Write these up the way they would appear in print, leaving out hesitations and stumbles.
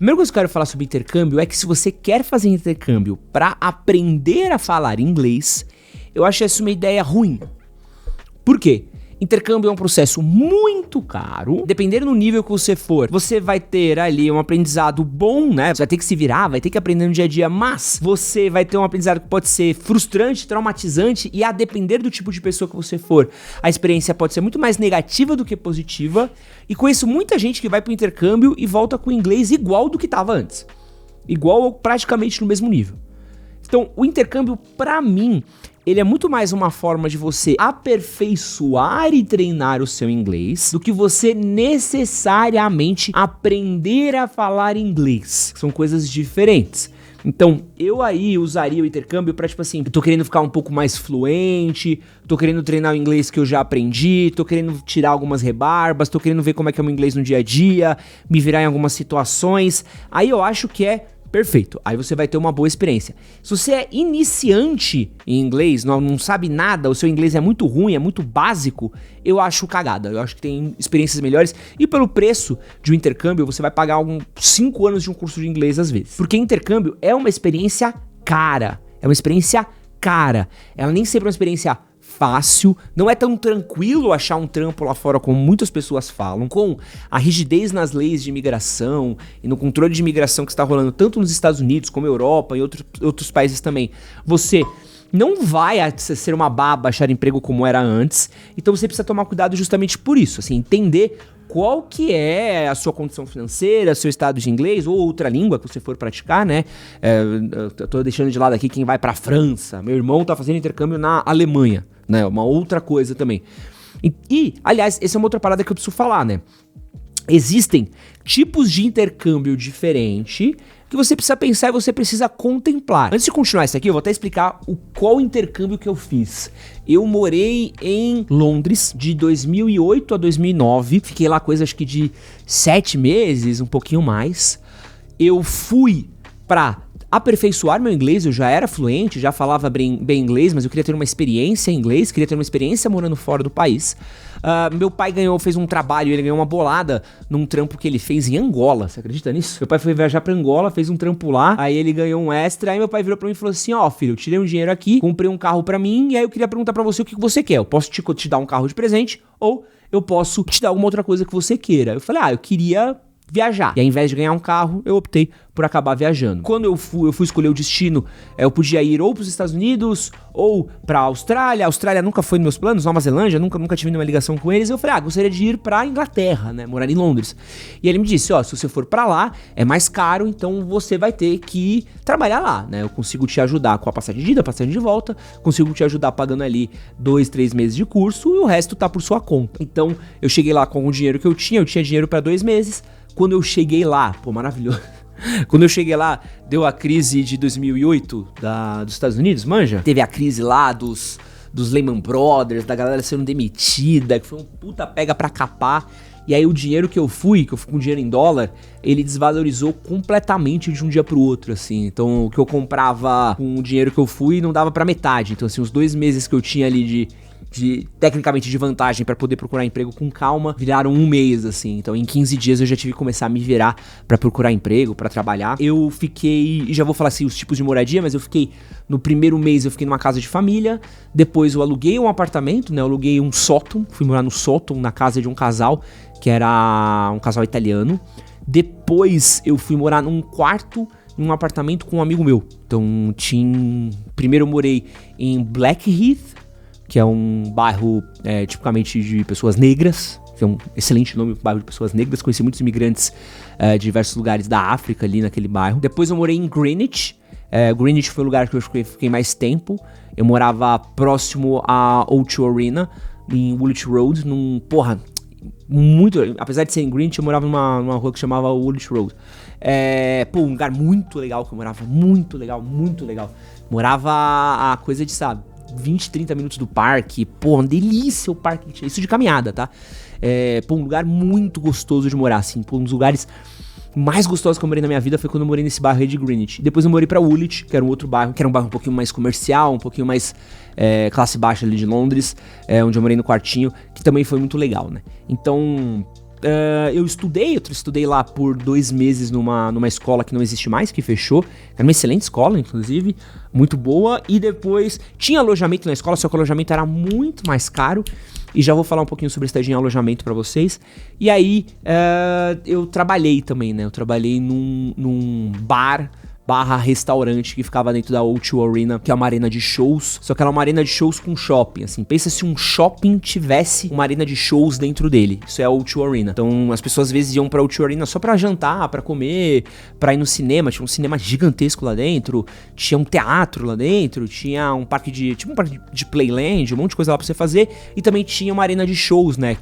Primeira coisa que eu quero falar sobre intercâmbio é que se você quer fazer intercâmbio para aprender a falar inglês, eu acho essa uma ideia ruim. Por quê? Intercâmbio é um processo muito caro. Dependendo do nível que você for, você vai ter ali um aprendizado bom, né? Você vai ter que se virar, vai ter que aprender no dia a dia, mas você vai ter um aprendizado que pode ser frustrante, traumatizante, e a depender do tipo de pessoa que você for, a experiência pode ser muito mais negativa do que positiva. E conheço muita gente que vai pro intercâmbio e volta com o inglês igual do que tava antes. Igual ou praticamente no mesmo nível. Então, o intercâmbio, pra mim, ele é muito mais uma forma de você aperfeiçoar e treinar o seu inglês do que você necessariamente aprender a falar inglês. São coisas diferentes. Então, eu aí usaria o intercâmbio pra, tipo assim, tô querendo ficar um pouco mais fluente, tô querendo treinar o inglês que eu já aprendi, tô querendo tirar algumas rebarbas, tô querendo ver como é que é o meu inglês no dia a dia, me virar em algumas situações. Aí eu acho que é perfeito, aí você vai ter uma boa experiência. Se você é iniciante em inglês, não sabe nada, o seu inglês é muito ruim, é muito básico, eu acho cagada. Eu acho que tem experiências melhores. E pelo preço de um intercâmbio, você vai pagar 5 anos de um curso de inglês às vezes. Porque intercâmbio é uma experiência cara. É uma experiência cara. Ela nem sempre é uma experiência fácil, não é tão tranquilo achar um trampo lá fora como muitas pessoas falam, com a rigidez nas leis de imigração e no controle de imigração que está rolando tanto nos Estados Unidos como Europa e outros países também. Você não vai ser uma baba achar emprego como era antes, então você precisa tomar cuidado justamente por isso, assim, entender qual que é a sua condição financeira, seu estado de inglês ou outra língua que você for praticar, né? Eu tô deixando de lado aqui quem vai pra França, meu irmão tá fazendo intercâmbio na Alemanha, né? Uma outra coisa também. Aliás, essa é uma outra parada que eu preciso falar, né? Existem tipos de intercâmbio diferente que você precisa pensar e você precisa contemplar. Antes de continuar isso aqui, eu vou até explicar qual intercâmbio que eu fiz. Eu morei em Londres de 2008 a 2009. Fiquei lá coisa acho que de 7 meses, um pouquinho mais. Eu fui pra aperfeiçoar meu inglês, eu já era fluente, já falava bem inglês, mas eu queria ter uma experiência em inglês, queria ter uma experiência morando fora do país. Meu pai fez um trabalho, ele ganhou uma bolada num trampo que ele fez em Angola, você acredita nisso? Meu pai foi viajar pra Angola, fez um trampo lá, aí ele ganhou um extra, aí meu pai virou pra mim e falou assim, ó filho, eu tirei um dinheiro aqui, comprei um carro pra mim, e aí eu queria perguntar pra você o que você quer, eu posso te dar um carro de presente, ou eu posso te dar alguma outra coisa que você queira. Eu falei, eu queria viajar. E ao invés de ganhar um carro, eu optei por acabar viajando. Quando eu fui escolher o destino, eu podia ir ou para os Estados Unidos ou para a Austrália. A Austrália nunca foi nos meus planos, Nova Zelândia, nunca tive nenhuma ligação com eles. Eu falei, gostaria de ir para a Inglaterra, né, morar em Londres. E ele me disse, se você for para lá, é mais caro, então você vai ter que trabalhar lá, né? Eu consigo te ajudar com a passagem de ida, passagem de volta, consigo te ajudar pagando ali 2, 3 meses de curso e o resto tá por sua conta. Então, eu cheguei lá com o dinheiro que eu tinha dinheiro para 2 meses. Quando eu cheguei lá, maravilhoso. Quando eu cheguei lá, deu a crise de 2008 dos Estados Unidos, manja? Teve a crise lá dos Lehman Brothers, da galera sendo demitida, que foi um puta pega pra capar. E aí o dinheiro que eu fui com dinheiro em dólar, ele desvalorizou completamente de um dia pro outro, assim. Então o que eu comprava com o dinheiro que eu fui não dava pra metade. Então assim, os 2 meses que eu tinha ali tecnicamente de vantagem pra poder procurar emprego com calma, viraram 1 mês, assim. Então em 15 dias eu já tive que começar a me virar pra procurar emprego, pra trabalhar. Eu fiquei, e já vou falar assim os tipos de moradia, mas no primeiro mês eu fiquei numa casa de família, depois eu aluguei um apartamento, né, eu aluguei um sótão, fui morar no sótão, na casa de um casal, que era um casal italiano. Depois eu fui morar num quarto, num apartamento com um amigo meu. Então primeiro eu morei em Blackheath, que é um bairro tipicamente de pessoas negras, que é um excelente nome, bairro de pessoas negras. Conheci muitos imigrantes de diversos lugares da África ali naquele bairro. Depois eu morei em Greenwich. Greenwich foi o lugar que eu fiquei mais tempo. Eu morava próximo a O2 Arena, em Woolwich Road, apesar de ser em Greenwich, eu morava numa rua que chamava Woolwich Road. Um lugar muito legal que eu morava, muito legal. Morava a coisa de, 20, 30 minutos do parque, uma delícia o parque, isso de caminhada, tá? Um lugar muito gostoso de morar, assim, um dos lugares mais gostosos que eu morei na minha vida foi quando eu morei nesse bairro aí de Greenwich. Depois eu morei pra Woolwich, que era um outro bairro, que era um bairro um pouquinho mais comercial, um pouquinho mais classe baixa ali de Londres, onde eu morei no quartinho, que também foi muito legal, né? Então, eu estudei lá por 2 meses numa escola que não existe mais, que fechou. Era uma excelente escola, inclusive, muito boa. E depois tinha alojamento na escola, só que o alojamento era muito mais caro. E já vou falar um pouquinho sobre estadia em alojamento pra vocês. E aí, eu trabalhei também, né? Eu trabalhei num bar barra restaurante que ficava dentro da O2 Arena, que é uma arena de shows, só que ela é uma arena de shows com shopping, assim, pensa se um shopping tivesse uma arena de shows dentro dele, isso é a O2 Arena. Então as pessoas às vezes iam pra O2 Arena só pra jantar, pra comer, pra ir no cinema, tinha um cinema gigantesco lá dentro, tinha um teatro lá dentro, tinha um parque de Playland, um monte de coisa lá pra você fazer, e também tinha uma arena de shows, né?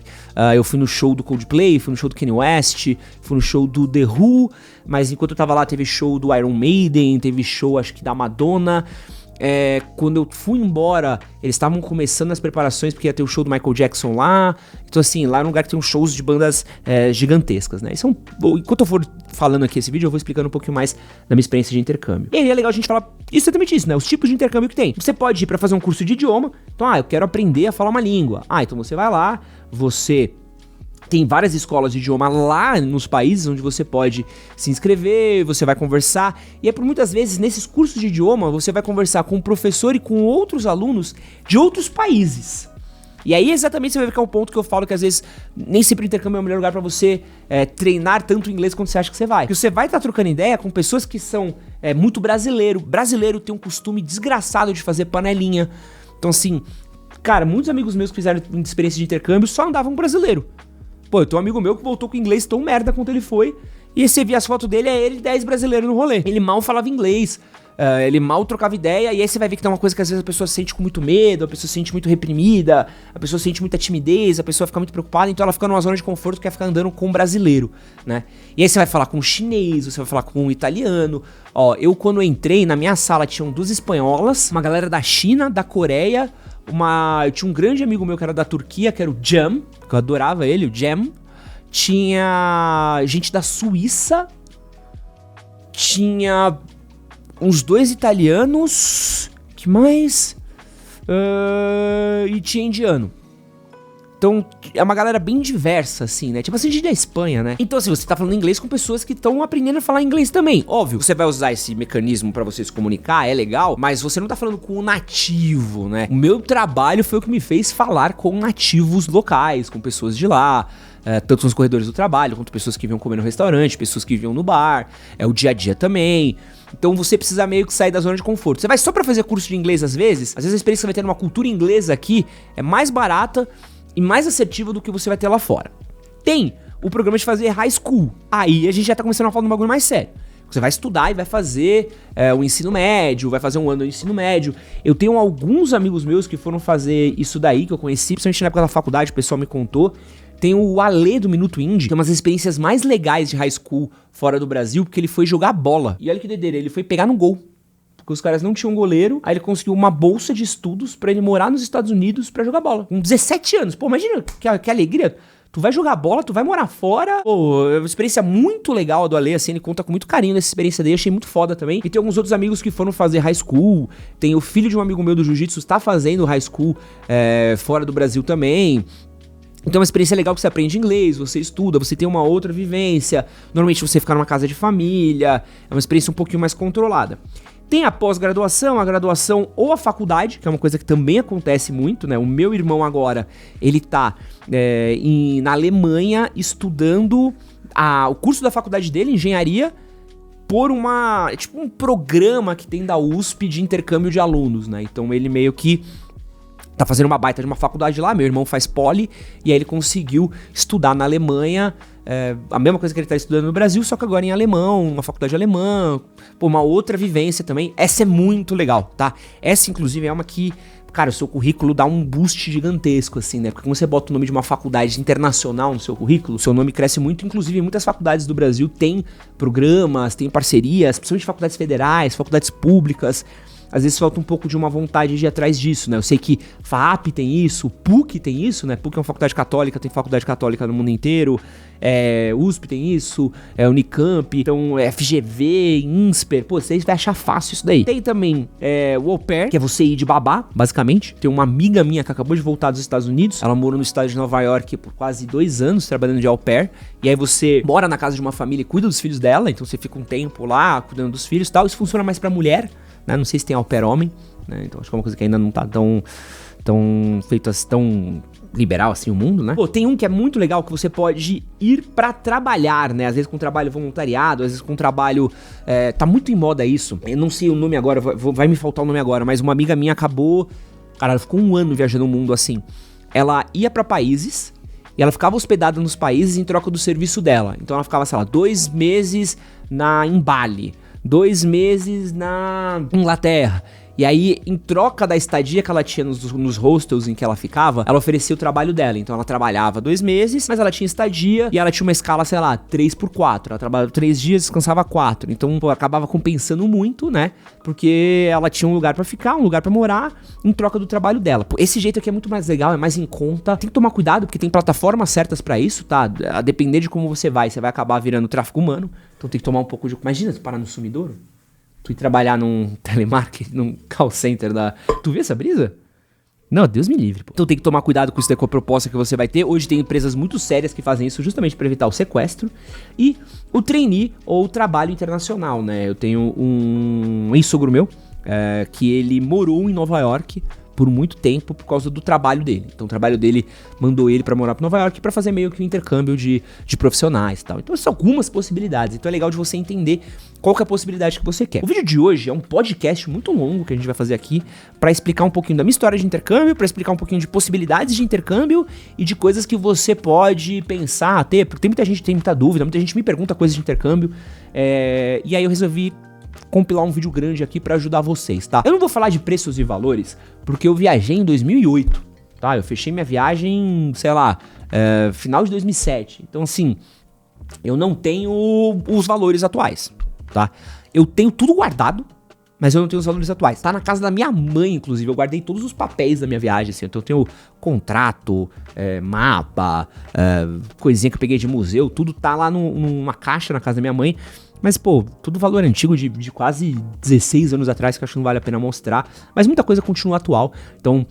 Eu fui no show do Coldplay, fui no show do Kanye West, fui no show do The Who, mas enquanto eu tava lá teve show do Iron Maiden, teve show acho que da Madonna. Quando eu fui embora, eles estavam começando as preparações porque ia ter o show do Michael Jackson lá. Então assim, lá é um lugar que tem uns shows de bandas gigantescas, né? Enquanto eu for falando aqui esse vídeo, eu vou explicando um pouquinho mais da minha experiência de intercâmbio. E aí é legal a gente falar exatamente isso, né? Os tipos de intercâmbio que tem. Você pode ir pra fazer um curso de idioma. Então, eu quero aprender a falar uma língua. Então você vai lá, você tem várias escolas de idioma lá nos países onde você pode se inscrever, você vai conversar. E por muitas vezes, nesses cursos de idioma, você vai conversar com o professor e com outros alunos de outros países. E aí exatamente você vai ver que é um ponto que eu falo que às vezes nem sempre o intercâmbio é o melhor lugar pra você treinar tanto inglês quanto você acha que você vai. Porque você vai estar trocando ideia com pessoas que são muito brasileiro. Brasileiro tem um costume desgraçado de fazer panelinha. Então assim, cara, muitos amigos meus que fizeram experiência de intercâmbio só andavam com brasileiro. Pô, eu tenho um amigo meu que voltou com inglês tão merda quanto ele foi. E você via as fotos dele, ele e 10 brasileiros no rolê. Ele mal falava inglês, ele mal trocava ideia. E aí você vai ver que tem uma coisa que às vezes a pessoa se sente com muito medo, a pessoa se sente muito reprimida, a pessoa sente muita timidez, a pessoa fica muito preocupada. Então ela fica numa zona de conforto, quer ficar andando com um brasileiro, né? E aí você vai falar com um chinês, você vai falar com um italiano. Eu quando entrei, na minha sala tinham 2 espanholas, uma galera da China, da Coreia, eu tinha um grande amigo meu que era da Turquia, que era o Jam, que eu adorava ele, o Jam. Tinha gente da Suíça, tinha uns 2 italianos, que mais? E tinha indiano. Então, é uma galera bem diversa, assim, né? Tipo assim, gente da Espanha, né? Então, assim, você tá falando inglês com pessoas que estão aprendendo a falar inglês também. Óbvio, você vai usar esse mecanismo pra você se comunicar, é legal, mas você não tá falando com o nativo, né? O meu trabalho foi o que me fez falar com nativos locais, com pessoas de lá, tanto nos corredores do trabalho, quanto pessoas que vinham comer no restaurante, pessoas que vinham no bar, o dia a dia também. Então você precisa meio que sair da zona de conforto. Você vai só pra fazer curso de inglês às vezes a experiência que você vai ter numa cultura inglesa aqui é mais barata e mais assertiva do que você vai ter lá fora. Tem o programa de fazer high school. Aí a gente já tá começando a falar de um bagulho mais sério. Você vai estudar e vai fazer o ensino médio, vai fazer um ano do ensino médio. Eu tenho alguns amigos meus que foram fazer isso daí, que eu conheci, principalmente na época da faculdade, o pessoal me contou. Tem o Ale do Minuto Indie, que é uma das experiências mais legais de high school fora do Brasil, porque ele foi jogar bola. E olha que doideira, ele foi pegar no gol. Porque os caras não tinham goleiro, aí ele conseguiu uma bolsa de estudos pra ele morar nos Estados Unidos pra jogar bola. Com 17 anos. Pô, imagina que alegria. Tu vai jogar bola, tu vai morar fora. Pô, é uma experiência muito legal do Ale, assim, ele conta com muito carinho dessa experiência dele, achei muito foda também. E tem alguns outros amigos que foram fazer high school, tem o filho de um amigo meu do jiu-jitsu, está fazendo high school fora do Brasil também. Então é uma experiência legal que você aprende inglês, você estuda, você tem uma outra vivência. Normalmente você fica numa casa de família, é uma experiência um pouquinho mais controlada. Tem a pós-graduação, a graduação ou a faculdade, que é uma coisa que também acontece muito, né? O meu irmão agora, ele tá na Alemanha estudando o curso da faculdade dele, engenharia, por um programa que tem da USP de intercâmbio de alunos, né? Então ele meio que tá fazendo uma baita de uma faculdade lá, meu irmão faz poli, e aí ele conseguiu estudar na Alemanha, a mesma coisa que ele tá estudando no Brasil, só que agora em alemão, uma faculdade alemã, uma outra vivência também. Essa é muito legal, tá? Essa, inclusive, é uma que, cara, o seu currículo dá um boost gigantesco, assim, né? Porque quando você bota o nome de uma faculdade internacional no seu currículo, o seu nome cresce muito, inclusive muitas faculdades do Brasil têm programas, têm parcerias, principalmente faculdades federais, faculdades públicas. Às vezes falta um pouco de uma vontade de ir atrás disso, né? Eu sei que FAAP tem isso, PUC tem isso, né? PUC é uma faculdade católica, tem faculdade católica no mundo inteiro. USP tem isso, Unicamp, então FGV, INSPER, pô, você vai achar fácil isso daí. Tem também o au pair, que é você ir de babá, basicamente. Tem uma amiga minha que acabou de voltar dos Estados Unidos, ela morou no estado de Nova York por quase 2 anos trabalhando de au pair, e aí você mora na casa de uma família e cuida dos filhos dela, então você fica um tempo lá cuidando dos filhos e tal. Isso funciona mais pra mulher, né? Não sei se tem au pair homem, né? Então acho que é uma coisa que ainda não tá tão feito assim, tão liberal assim o mundo, né? Pô, tem um que é muito legal que você pode ir pra trabalhar, né? Às vezes com trabalho voluntariado, às vezes com trabalho... tá muito em moda isso. Eu não sei o nome agora, vai me faltar o nome agora, mas uma amiga minha acabou... Cara, ela ficou 1 ano viajando o mundo assim. Ela ia pra países e ela ficava hospedada nos países em troca do serviço dela. Então ela ficava, sei lá, 2 meses em Bali, 2 meses na Inglaterra. E aí, em troca da estadia que ela tinha nos hostels em que ela ficava, ela oferecia o trabalho dela. Então ela trabalhava 2 meses, mas ela tinha estadia e ela tinha uma escala, sei lá, 3x4. Ela trabalhava 3 dias, descansava 4. Então, pô, acabava compensando muito, né? Porque ela tinha um lugar pra ficar, um lugar pra morar, em troca do trabalho dela. Pô, esse jeito aqui é muito mais legal, é mais em conta. Tem que tomar cuidado, porque tem plataformas certas pra isso, tá? A depender de como você vai acabar virando tráfico humano. Então tem que tomar um pouco de... Imagina, se parar no sumidouro. Tu ir trabalhar num telemarketing, num call center da... Tu viu essa brisa? Não, Deus me livre, pô. Então tem que tomar cuidado com isso daí, com a proposta que você vai ter. Hoje tem empresas muito sérias que fazem isso justamente para evitar o sequestro. E o trainee ou o trabalho internacional, né? Eu tenho um ex-sogro meu, que ele morou em Nova York por muito tempo por causa do trabalho dele. Então o trabalho dele mandou ele pra morar pra Nova York pra fazer meio que um intercâmbio de profissionais e tal. Então são algumas possibilidades. Então é legal de você entender qual que é a possibilidade que você quer. O vídeo de hoje é um podcast muito longo que a gente vai fazer aqui pra explicar um pouquinho da minha história de intercâmbio, pra explicar um pouquinho de possibilidades de intercâmbio e de coisas que você pode pensar, ter, porque tem muita gente que tem muita dúvida, muita gente me pergunta coisas de intercâmbio, e aí eu resolvi compilar um vídeo grande aqui pra ajudar vocês, tá? Eu não vou falar de preços e valores, porque eu viajei em 2008, tá? Eu fechei minha viagem, sei lá, final de 2007. Então, assim, eu não tenho os valores atuais, tá? Eu tenho tudo guardado, mas eu não tenho os valores atuais. Tá na casa da minha mãe, inclusive. Eu guardei todos os papéis da minha viagem, assim. Então eu tenho contrato, mapa, coisinha que eu peguei de museu. Tudo tá lá numa caixa na casa da minha mãe. Mas, pô, tudo valor antigo de quase 16 anos atrás, que eu acho que não vale a pena mostrar. Mas muita coisa continua atual. Então,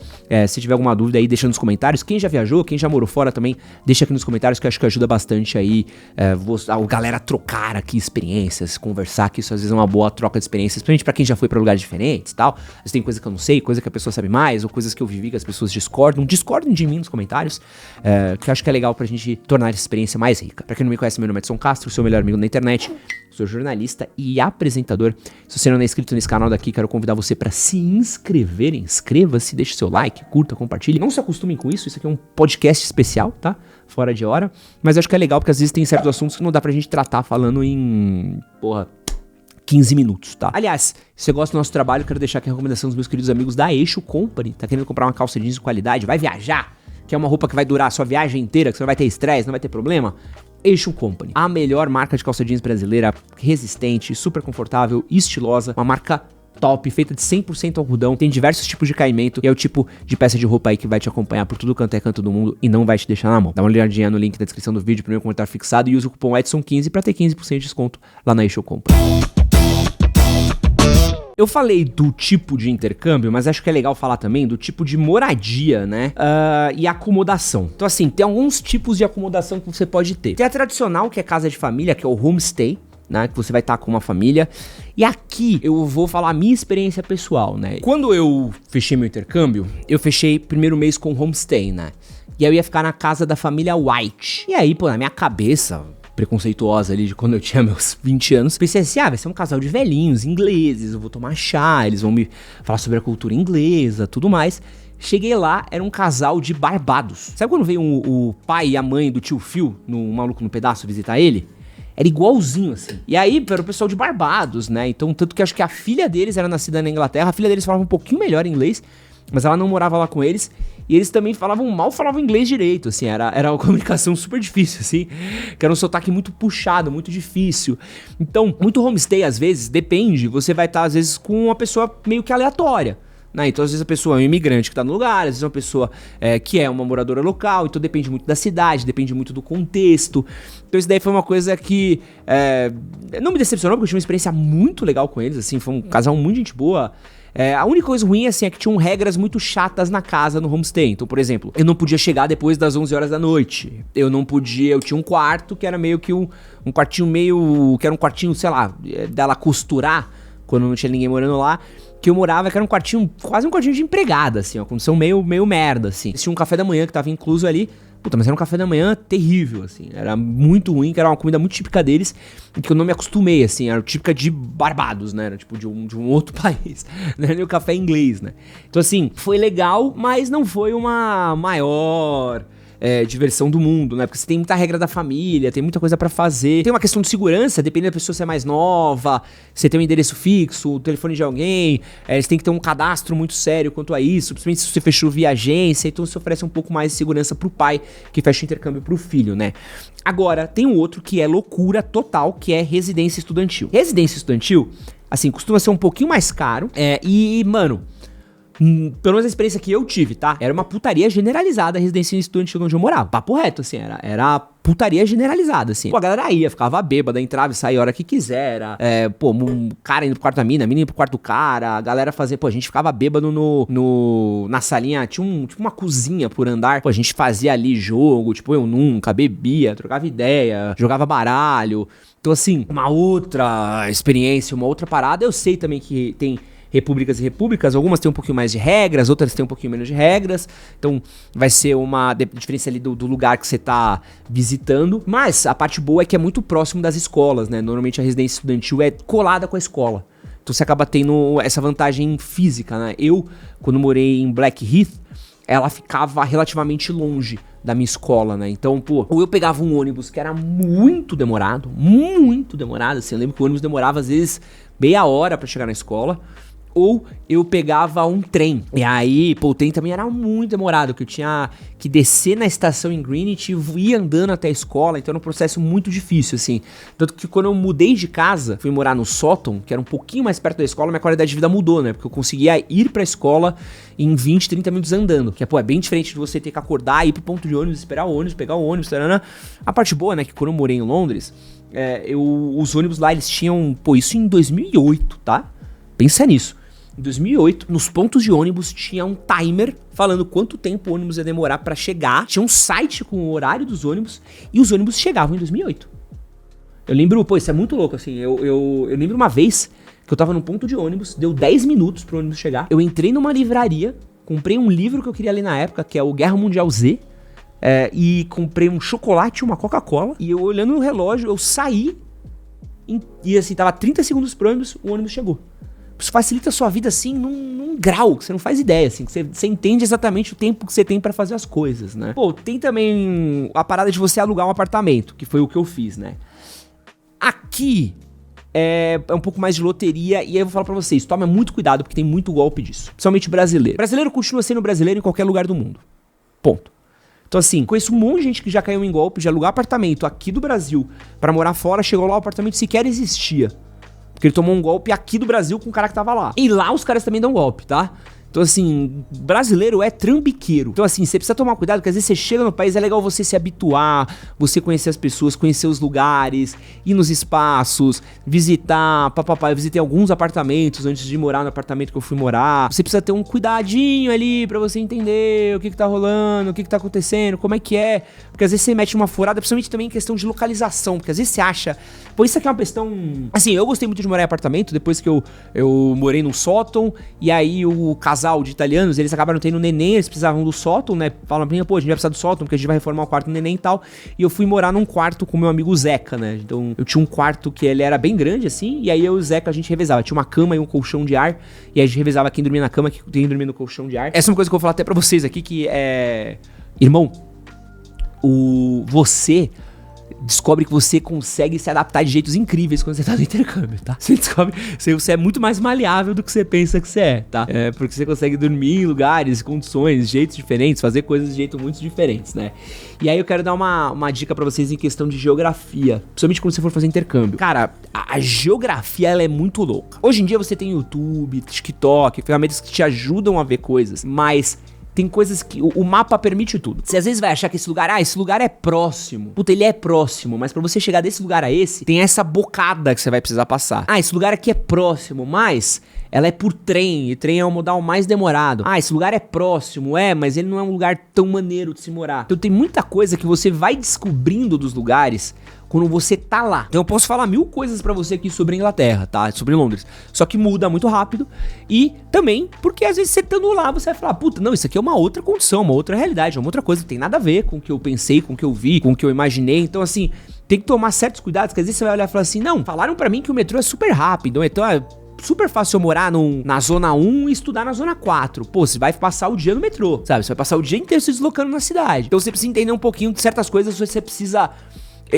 se tiver alguma dúvida aí, deixa nos comentários. Quem já viajou, quem já morou fora também, deixa aqui nos comentários, que eu acho que ajuda bastante aí a galera trocar aqui experiências, conversar, que isso às vezes é uma boa troca de experiências, principalmente pra quem já foi pra lugares diferentes e tal. Às vezes tem coisa que eu não sei, coisa que a pessoa sabe mais, ou coisas que eu vivi que as pessoas discordam. Discordem de mim nos comentários, que eu acho que é legal pra gente tornar essa experiência mais rica. Pra quem não me conhece, meu nome é Edson Castro, sou o melhor amigo na internet. Sou jornalista e apresentador. Se você não é inscrito nesse canal daqui, quero convidar você para se inscrever. Inscreva-se, deixe seu like, curta, compartilhe. Não se acostumem com isso, isso aqui é um podcast especial, tá? Fora de hora. Mas acho que é legal porque às vezes tem certos assuntos que não dá pra gente tratar falando em... 15 minutos, tá? Aliás, se você gosta do nosso trabalho, quero deixar aqui a recomendação dos meus queridos amigos da Eixo Company. Tá querendo comprar uma calça jeans de qualidade? Vai viajar? Quer uma roupa que vai durar a sua viagem inteira, que você não vai ter estresse, não vai ter problema? Eixo Company, a melhor marca de calça jeans brasileira, resistente, super confortável, estilosa, uma marca top, feita de 100% algodão, tem diversos tipos de caimento e é o tipo de peça de roupa aí que vai te acompanhar por tudo quanto é canto do mundo e não vai te deixar na mão. Dá uma olhadinha no link da descrição do vídeo, primeiro comentário fixado, e usa o cupom Edson15 pra ter 15% de desconto lá na Eixo Company. Eu falei do tipo de intercâmbio, mas acho que é legal falar também do tipo de moradia, né? E acomodação. Então, assim, tem alguns tipos de acomodação que você pode ter. Tem a tradicional, que é casa de família, que é o homestay, né? Que você vai estar com uma família. E aqui eu vou falar a minha experiência pessoal, né? Quando eu fechei meu intercâmbio, eu fechei primeiro mês com homestay, né? E aí eu ia ficar na casa da família White. E aí, pô, na minha cabeça... preconceituosa ali de quando eu tinha meus 20 anos, pensei assim, vai ser um casal de velhinhos ingleses, eu vou tomar chá, eles vão me falar sobre a cultura inglesa, tudo mais. Cheguei lá, era um casal de barbados. Sabe quando veio o pai e a mãe do tio Phil, no Maluco no Pedaço, visitar ele? Era igualzinho, assim. E aí, era o pessoal de Barbados, né? Então, tanto que acho que a filha deles era nascida na Inglaterra, a filha deles falava um pouquinho melhor inglês, mas ela não morava lá com eles. E eles também mal falavam inglês direito, assim, era uma comunicação super difícil, assim, que era um sotaque muito puxado, muito difícil. Então, muito homestay, às vezes, depende, você vai estar, às vezes, com uma pessoa meio que aleatória. né? Então às vezes a pessoa é um imigrante que tá no lugar, às vezes é uma pessoa que é uma moradora local, então depende muito da cidade, depende muito do contexto. Então isso daí foi uma coisa que não me decepcionou, porque eu tive uma experiência muito legal com eles, assim, foi um casal muito gente boa. A única coisa ruim, assim, é que tinham regras muito chatas na casa, no homestay. Então, por exemplo, eu não podia chegar depois das 11 horas da noite. Eu tinha um quarto que era meio que um quartinho que era um quartinho, sei lá, dela costurar, quando não tinha ninguém morando lá, que eu morava, que era um quartinho, quase um quartinho de empregada, assim, uma condição meio merda, assim. Tinha um café da manhã que tava incluso ali. Puta, mas era um café da manhã terrível, assim. Era muito ruim, que era uma comida muito típica deles, e que eu não me acostumei, assim. Era típica de Barbados, né? Era tipo de um outro país. Não era nem o café inglês, né? Então, assim, foi legal, mas não foi uma maior diversão do mundo, né? Porque você tem muita regra da família, tem muita coisa pra fazer. Tem uma questão de segurança, dependendo da pessoa ser mais nova, você tem um endereço fixo, o telefone de alguém, eles têm que ter um cadastro muito sério quanto a isso, principalmente se você fechou via agência, então você oferece um pouco mais de segurança pro pai que fecha o intercâmbio pro filho, né? Agora, tem um outro que é loucura total, que é residência estudantil. Residência estudantil, assim, costuma ser um pouquinho mais caro, mano, pelo menos a experiência que eu tive, tá? Era uma putaria generalizada a residência estudantil onde eu morava. Papo reto, assim, era putaria generalizada, assim. Pô, a galera ia, ficava bêbada, entrava e saía a hora que quiser. Um cara indo pro quarto da mina, a mina indo pro quarto do cara, a galera fazia... Pô, a gente ficava bêbado na salinha, tinha uma cozinha por andar. Pô, a gente fazia ali jogo, tipo, eu nunca, bebia, trocava ideia, jogava baralho. Então, assim, uma outra experiência, uma outra parada. Eu sei também que tem repúblicas e repúblicas, algumas têm um pouquinho mais de regras, outras têm um pouquinho menos de regras, então vai ser uma diferença ali do lugar que você tá visitando, mas a parte boa é que é muito próximo das escolas, né? Normalmente a residência estudantil é colada com a escola, então você acaba tendo essa vantagem física, né? Eu, quando morei em Blackheath, ela ficava relativamente longe da minha escola, né? Então, pô, ou eu pegava um ônibus que era muito demorado, assim, eu lembro que o ônibus demorava às vezes meia hora pra chegar na escola, ou eu pegava um trem. E aí, pô, o trem também era muito demorado, que eu tinha que descer na estação em Greenwich e ir andando até a escola, então era um processo muito difícil, assim. Tanto que quando eu mudei de casa, fui morar no Sutton, que era um pouquinho mais perto da escola, minha qualidade de vida mudou, né? Porque eu conseguia ir pra escola em 20, 30 minutos andando, que é bem diferente de você ter que acordar, ir pro ponto de ônibus, esperar o ônibus, pegar o ônibus, tarana. A parte boa, né, que quando eu morei em Londres, os ônibus lá, eles tinham, pô, isso em 2008, tá? Pensa nisso. Em 2008, nos pontos de ônibus tinha um timer falando quanto tempo o ônibus ia demorar pra chegar. Tinha um site com o horário dos ônibus e os ônibus chegavam em 2008. Eu lembro, pô, isso é muito louco, assim. Eu lembro uma vez que eu tava num ponto de ônibus, deu 10 minutos pro ônibus chegar. Eu entrei numa livraria, comprei um livro que eu queria ler na época, que é o Guerra Mundial Z, e comprei um chocolate e uma Coca-Cola. E eu olhando no relógio, eu saí e assim, tava 30 segundos pro ônibus, o ônibus chegou. Isso facilita a sua vida, assim, num grau que você não faz ideia, assim, que você entende exatamente o tempo que você tem pra fazer as coisas, né? Pô, tem também a parada de você alugar um apartamento, que foi o que eu fiz, né? Aqui é um pouco mais de loteria, e aí eu vou falar pra vocês, toma muito cuidado, porque tem muito golpe disso, principalmente brasileiro. Brasileiro continua sendo brasileiro em qualquer lugar do mundo, ponto. Então assim, conheço um monte de gente que já caiu em golpe de alugar apartamento aqui do Brasil pra morar fora, chegou lá, o apartamento sequer existia. Porque ele tomou um golpe aqui do Brasil com o cara que tava lá. E lá os caras também dão golpe, tá? Então, assim, brasileiro é trambiqueiro. Então, assim, você precisa tomar cuidado, porque às vezes você chega no país, é legal você se habituar, você conhecer as pessoas, conhecer os lugares, ir nos espaços, visitar, papapá. Eu visitei alguns apartamentos antes de morar no apartamento que eu fui morar. Você precisa ter um cuidadinho ali pra você entender o que tá rolando, o que tá acontecendo, como é que é. Porque às vezes você mete uma furada, principalmente também em questão de localização, porque às vezes você acha... Pô, isso aqui é uma questão... Assim, eu gostei muito de morar em apartamento, depois que eu morei num sótão, e aí o casal de italianos, eles acabaram tendo neném, eles precisavam do sótão, né? Falaram pra mim, pô, a gente vai precisar do sótão, porque a gente vai reformar o quarto do neném e tal. E eu fui morar num quarto com meu amigo Zeca, né? Então, eu tinha um quarto que ele era bem grande, assim, e aí eu e o Zeca, a gente revezava. Tinha uma cama e um colchão de ar, e aí a gente revezava quem dormia na cama, quem dormia no colchão de ar. Essa é uma coisa que eu vou falar até pra vocês aqui, que é... Irmão, você descobre que você consegue se adaptar de jeitos incríveis quando você tá no intercâmbio, tá? Você descobre que você é muito mais maleável do que você pensa que você é, tá? Porque você consegue dormir em lugares, condições, jeitos diferentes, fazer coisas de jeito muito diferentes, né? E aí eu quero dar uma dica pra vocês em questão de geografia, principalmente quando você for fazer intercâmbio. Cara, a geografia, ela é muito louca. Hoje em dia você tem YouTube, TikTok, ferramentas que te ajudam a ver coisas, mas tem coisas que o mapa permite tudo. Você às vezes vai achar que esse lugar é próximo. Puta, ele é próximo, mas pra você chegar desse lugar a esse, tem essa bocada que você vai precisar passar. Esse lugar aqui é próximo, mas ela é por trem, e trem é o modal mais demorado. Esse lugar é próximo, mas ele não é um lugar tão maneiro de se morar. Então tem muita coisa que você vai descobrindo dos lugares quando você tá lá. Então eu posso falar 1000 coisas pra você aqui sobre a Inglaterra, tá? Sobre Londres. Só que muda muito rápido. E também porque às vezes você estando lá, você vai falar, puta, não, isso aqui é uma outra condição, uma outra realidade, uma outra coisa, não tem nada a ver com o que eu pensei, com o que eu vi, com o que eu imaginei. Então assim, tem que tomar certos cuidados, que às vezes você vai olhar e falar assim, não, falaram pra mim que o metrô é super rápido, então é super fácil eu morar na zona 1 e estudar na zona 4. Pô, você vai passar o dia no metrô, sabe? Você vai passar o dia inteiro se deslocando na cidade. Então você precisa entender um pouquinho de certas coisas, você precisa...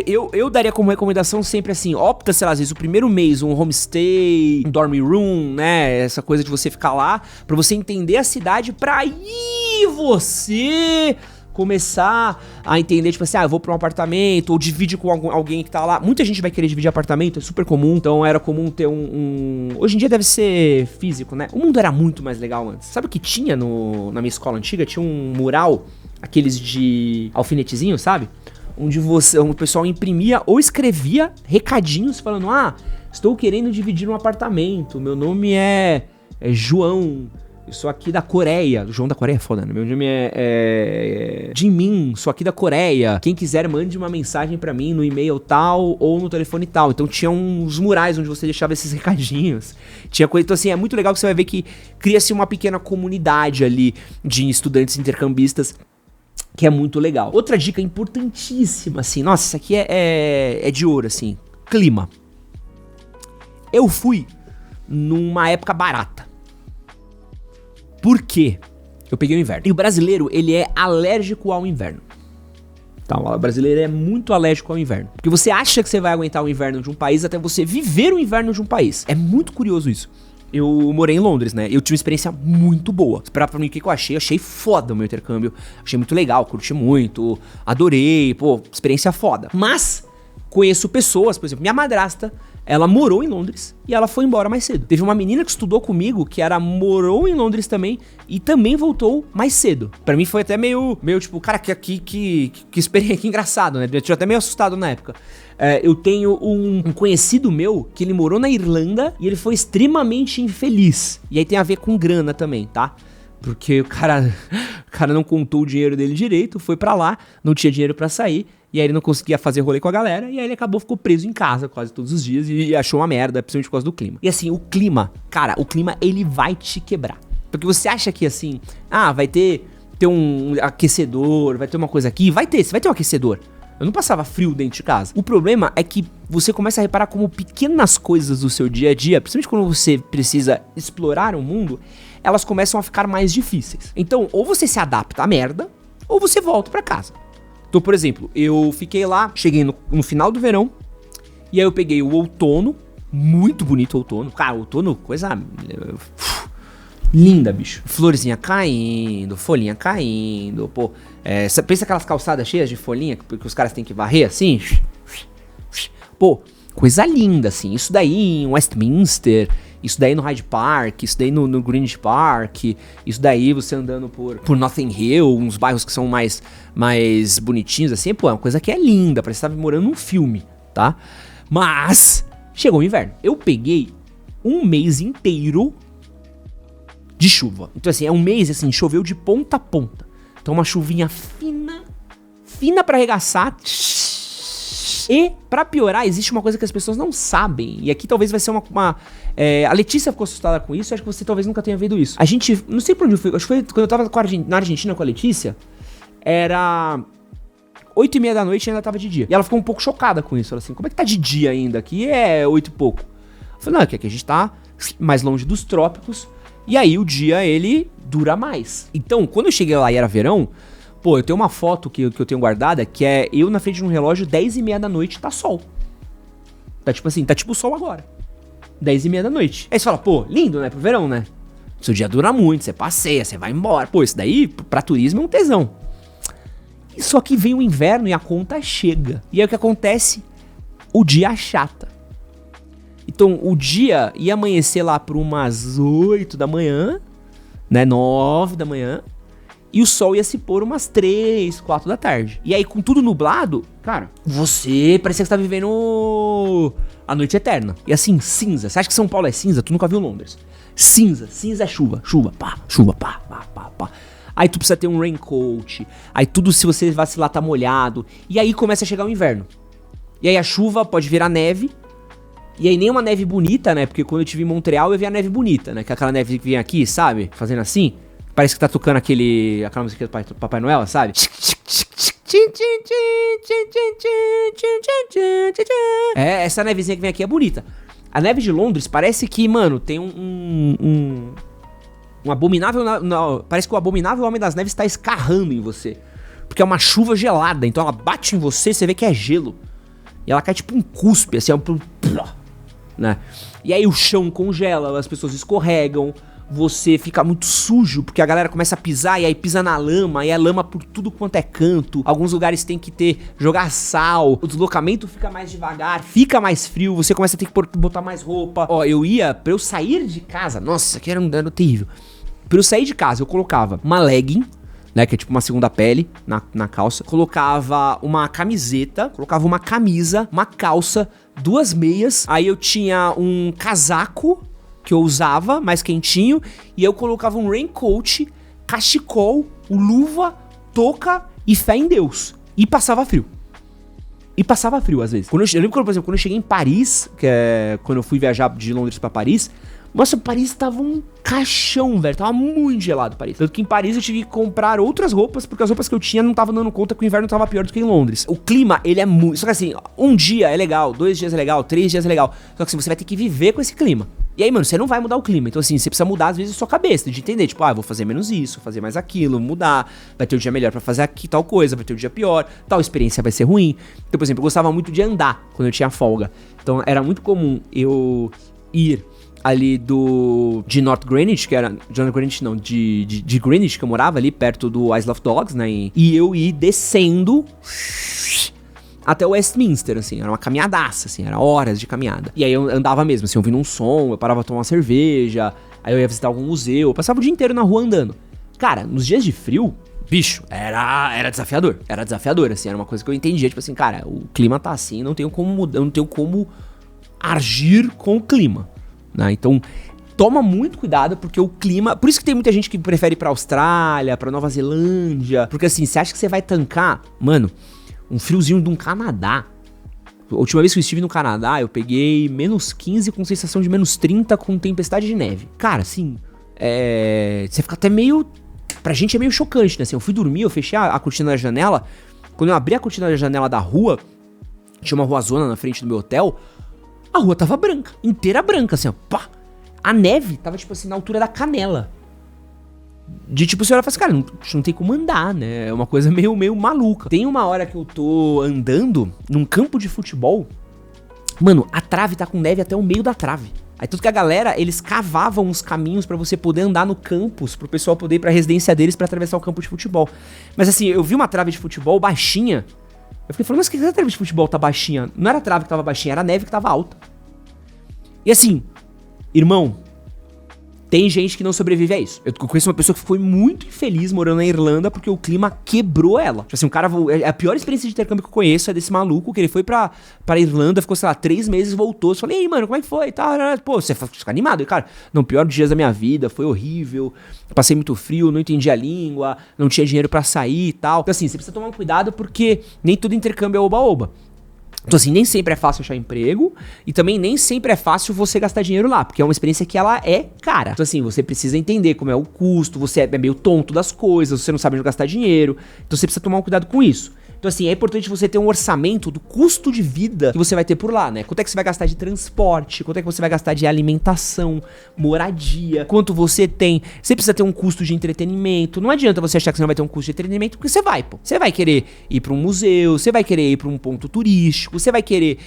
Eu daria como recomendação sempre assim, opta, sei lá, às vezes o primeiro mês, um homestay, um dorm room, né, essa coisa de você ficar lá, pra você entender a cidade, pra aí você começar a entender, tipo assim, eu vou pra um apartamento, ou divide com alguém que tá lá. Muita gente vai querer dividir apartamento, é super comum, então era comum ter hoje em dia deve ser físico, né? O mundo era muito mais legal antes. Sabe o que tinha na minha escola antiga? Tinha um mural, aqueles de alfinetezinho, sabe? Onde o pessoal imprimia ou escrevia recadinhos falando, estou querendo dividir um apartamento, meu nome é João, eu sou aqui da Coreia. O João da Coreia é foda, né? Meu nome é Jimin, sou aqui da Coreia. Quem quiser, mande uma mensagem pra mim no e-mail tal ou no telefone tal. Então tinha uns murais onde você deixava esses recadinhos. Tinha coisa, então assim, é muito legal que você vai ver que cria-se uma pequena comunidade ali de estudantes intercambistas, que é muito legal. Outra dica importantíssima, assim, nossa, isso aqui é de ouro, assim, clima. Eu fui numa época barata. Por quê? Eu peguei o inverno. E o brasileiro, ele é alérgico ao inverno. Tá, o brasileiro é muito alérgico ao inverno. Porque você acha que você vai aguentar o inverno de um país até você viver o inverno de um país. É muito curioso isso. Eu morei em Londres, né? Eu tive uma experiência muito boa. Esperar pra mim o que eu achei. Eu achei foda o meu intercâmbio. Achei muito legal, curti muito. Adorei, experiência foda. Mas conheço pessoas, por exemplo, minha madrasta, ela morou em Londres e ela foi embora mais cedo. Teve uma menina que estudou comigo que morou em Londres também e também voltou mais cedo. Pra mim foi até meio tipo, cara, que experiência, que engraçado, né? Eu tinha até meio assustado na época. Eu tenho um conhecido meu que ele morou na Irlanda e ele foi extremamente infeliz. E aí tem a ver com grana também, tá? Porque o cara não contou o dinheiro dele direito, foi pra lá, não tinha dinheiro pra sair, e aí ele não conseguia fazer rolê com a galera, e aí ele ficou preso em casa quase todos os dias e achou uma merda, principalmente por causa do clima. E assim, o clima, ele vai te quebrar. Porque você acha que assim, vai ter um aquecedor, vai ter uma coisa aqui, você vai ter um aquecedor. Eu não passava frio dentro de casa. O problema é que você começa a reparar como pequenas coisas do seu dia a dia, principalmente quando você precisa explorar o mundo, elas começam a ficar mais difíceis. Então, ou você se adapta à merda, ou você volta pra casa. Então, por exemplo, eu fiquei lá, cheguei no final do verão, e aí eu peguei o outono, muito bonito o outono. Cara, outono, coisa linda, bicho. Florzinha caindo, folhinha caindo, você pensa aquelas calçadas cheias de folhinha que os caras têm que varrer assim? Coisa linda, assim. Isso daí em Westminster, isso daí no Hyde Park, isso daí no Greenwich Park, isso daí você andando por Notting Hill, uns bairros que são mais bonitinhos, assim, é uma coisa que é linda, parece que você tá morando num filme, tá? Mas chegou o inverno. Eu peguei um mês inteiro de chuva. Então assim, é um mês assim, choveu de ponta a ponta. Então uma chuvinha fina pra arregaçar. E, pra piorar, existe uma coisa que as pessoas não sabem. E aqui talvez vai ser a Letícia ficou assustada com isso. Acho que você talvez nunca tenha visto isso. A gente, não sei pra onde eu fui. Acho que foi quando eu tava na Argentina com a Letícia. Era 8h30 da noite e ainda tava de dia. E ela ficou um pouco chocada com isso. Ela assim, como é que tá de dia ainda? Aqui é 8 e pouco. Eu falei, não, é que aqui a gente tá mais longe dos trópicos. E aí o dia, ele dura mais. Então, quando eu cheguei lá e era verão, Pô, eu tenho uma foto que eu tenho guardada, que é eu na frente de um relógio, 10h30 da noite, tá sol. Tá tipo assim, tá tipo o sol agora. 10h30 da noite. Aí você fala, pô, lindo, né, pro verão, né? Seu dia dura muito, você passeia, você vai embora. Pô, isso daí, pra turismo, é um tesão. Só que vem o inverno e a conta chega. E aí o que acontece? O dia achata. Então, o dia ia amanhecer lá por umas 8 da manhã, né, 9 da manhã, e o sol ia se pôr umas 3, 4 da tarde. E aí, com tudo nublado, cara, você parecia que você tá vivendo a noite eterna. E assim, cinza. Você acha que São Paulo é cinza? Tu nunca viu Londres. Cinza. Cinza é chuva. Chuva, pá, pá, pá, pá. Aí tu precisa ter um raincoat. Aí tudo, se você vacilar, tá molhado. E aí começa a chegar o inverno. E aí a chuva pode virar neve. E aí nem uma neve bonita, né? Porque quando eu estive em Montreal eu vi a neve bonita, né? Que é aquela neve que vem aqui, sabe? Fazendo assim. Parece que tá tocando aquela música do Papai Noel, sabe? É, essa nevezinha que vem aqui é bonita. A neve de Londres parece que, mano, tem um abominável... parece que o abominável Homem das Neves tá escarrando em você. Porque é uma chuva gelada, então ela bate em você, você vê que é gelo. E ela cai tipo um cuspe, assim, né? E aí o chão congela, as pessoas escorregam, você fica muito sujo, porque a galera começa a pisar, e aí pisa na lama, e é lama por tudo quanto é canto. Alguns lugares tem que jogar sal, o deslocamento fica mais devagar, fica mais frio, você começa a ter que botar mais roupa. Ó, pra eu sair de casa, nossa, que era um dano terrível. Pra eu sair de casa, eu colocava uma legging, né, que é tipo uma segunda pele na calça. Colocava uma camiseta, colocava uma camisa, uma calça, 2 meias. Aí eu tinha um casaco que eu usava, mais quentinho. E eu colocava um raincoat, cachecol, luva, touca e fé em Deus. E passava frio. Às vezes. Eu lembro, por exemplo, quando eu cheguei em Paris, que é quando eu fui viajar de Londres pra Paris... Nossa, Paris tava um caixão, velho. Tava muito gelado Paris. Tanto que em Paris eu tive que comprar outras roupas, porque as roupas que eu tinha não tava dando conta que o inverno tava pior do que em Londres. O clima, ele é muito... Só que assim, um dia é legal, 2 dias é legal, 3 dias é legal. Só que assim, você vai ter que viver com esse clima. E aí, mano, você não vai mudar o clima. Então assim, você precisa mudar às vezes a sua cabeça, de entender. Tipo, eu vou fazer menos isso, fazer mais aquilo, mudar. Vai ter um dia melhor pra fazer aqui tal coisa, vai ter um dia pior, tal experiência vai ser ruim. Então, por exemplo, eu gostava muito de andar quando eu tinha folga. Então era muito comum eu ir... ali de North Greenwich, que era... De North Greenwich não, de Greenwich, que eu morava ali, perto do Isle of Dogs, né? E eu ir descendo até Westminster, assim. Era uma caminhadaça, assim. Era horas de caminhada. E aí eu andava mesmo, assim, ouvindo um som, eu parava pra tomar uma cerveja, aí eu ia visitar algum museu, eu passava o dia inteiro na rua andando. Cara, nos dias de frio, bicho, era desafiador. Era desafiador, assim. Era uma coisa que eu entendia, tipo assim, cara, o clima tá assim, não tenho como mudar, não tenho como agir com o clima. Né? Então, toma muito cuidado, porque o clima... Por isso que tem muita gente que prefere ir pra Austrália, pra Nova Zelândia. Porque assim, você acha que você vai tancar... Mano, um friozinho de um Canadá. A última vez que eu estive no Canadá, eu peguei -15 com sensação de -30 com tempestade de neve. Cara, assim... Você fica até meio... Pra gente é meio chocante, né? Assim, eu fui dormir, eu fechei a cortina da janela. Quando eu abri a cortina da janela da rua, tinha uma ruazona na frente do meu hotel... A rua tava branca, inteira branca, assim, ó, pá. A neve tava, tipo assim, na altura da canela. De tipo, você olha e fala assim, cara, não tem como andar, né? É uma coisa meio maluca. Tem uma hora que eu tô andando num campo de futebol. Mano, a trave tá com neve até o meio da trave. Aí tudo que a galera, eles cavavam uns caminhos pra você poder andar no campus, pro pessoal poder ir pra residência deles pra atravessar o campo de futebol. Mas assim, eu vi uma trave de futebol baixinha. Eu fiquei falando, mas que a trave de futebol tá baixinha? Não era a trave que tava baixinha, era a neve que tava alta. E assim, irmão, tem gente que não sobrevive a isso. Eu conheço uma pessoa que foi muito infeliz morando na Irlanda porque o clima quebrou ela. Tipo assim, o cara... A pior experiência de intercâmbio que eu conheço é desse maluco, que ele foi pra Irlanda, ficou, sei lá, 3 meses, voltou. Eu falei, ei, mano, como é que foi? Tá, pô, você fica animado. E, cara, não, pior dos dias da minha vida, foi horrível. Passei muito frio, não entendi a língua, não tinha dinheiro pra sair e tal. Então assim, você precisa tomar um cuidado porque nem todo intercâmbio é oba-oba. Então assim, nem sempre é fácil achar emprego e também nem sempre é fácil você gastar dinheiro lá, porque é uma experiência que ela é cara. Então assim, você precisa entender como é o custo, você é meio tonto das coisas, você não sabe onde gastar dinheiro, então você precisa tomar um cuidado com isso. Então assim, é importante você ter um orçamento do custo de vida que você vai ter por lá, né? Quanto é que você vai gastar de transporte, quanto é que você vai gastar de alimentação, moradia, quanto você tem. Você precisa ter um custo de entretenimento. Não adianta você achar que você não vai ter um custo de entretenimento, porque você vai, pô. Você vai querer ir pra um museu, você vai querer ir pra um ponto turístico, você vai querer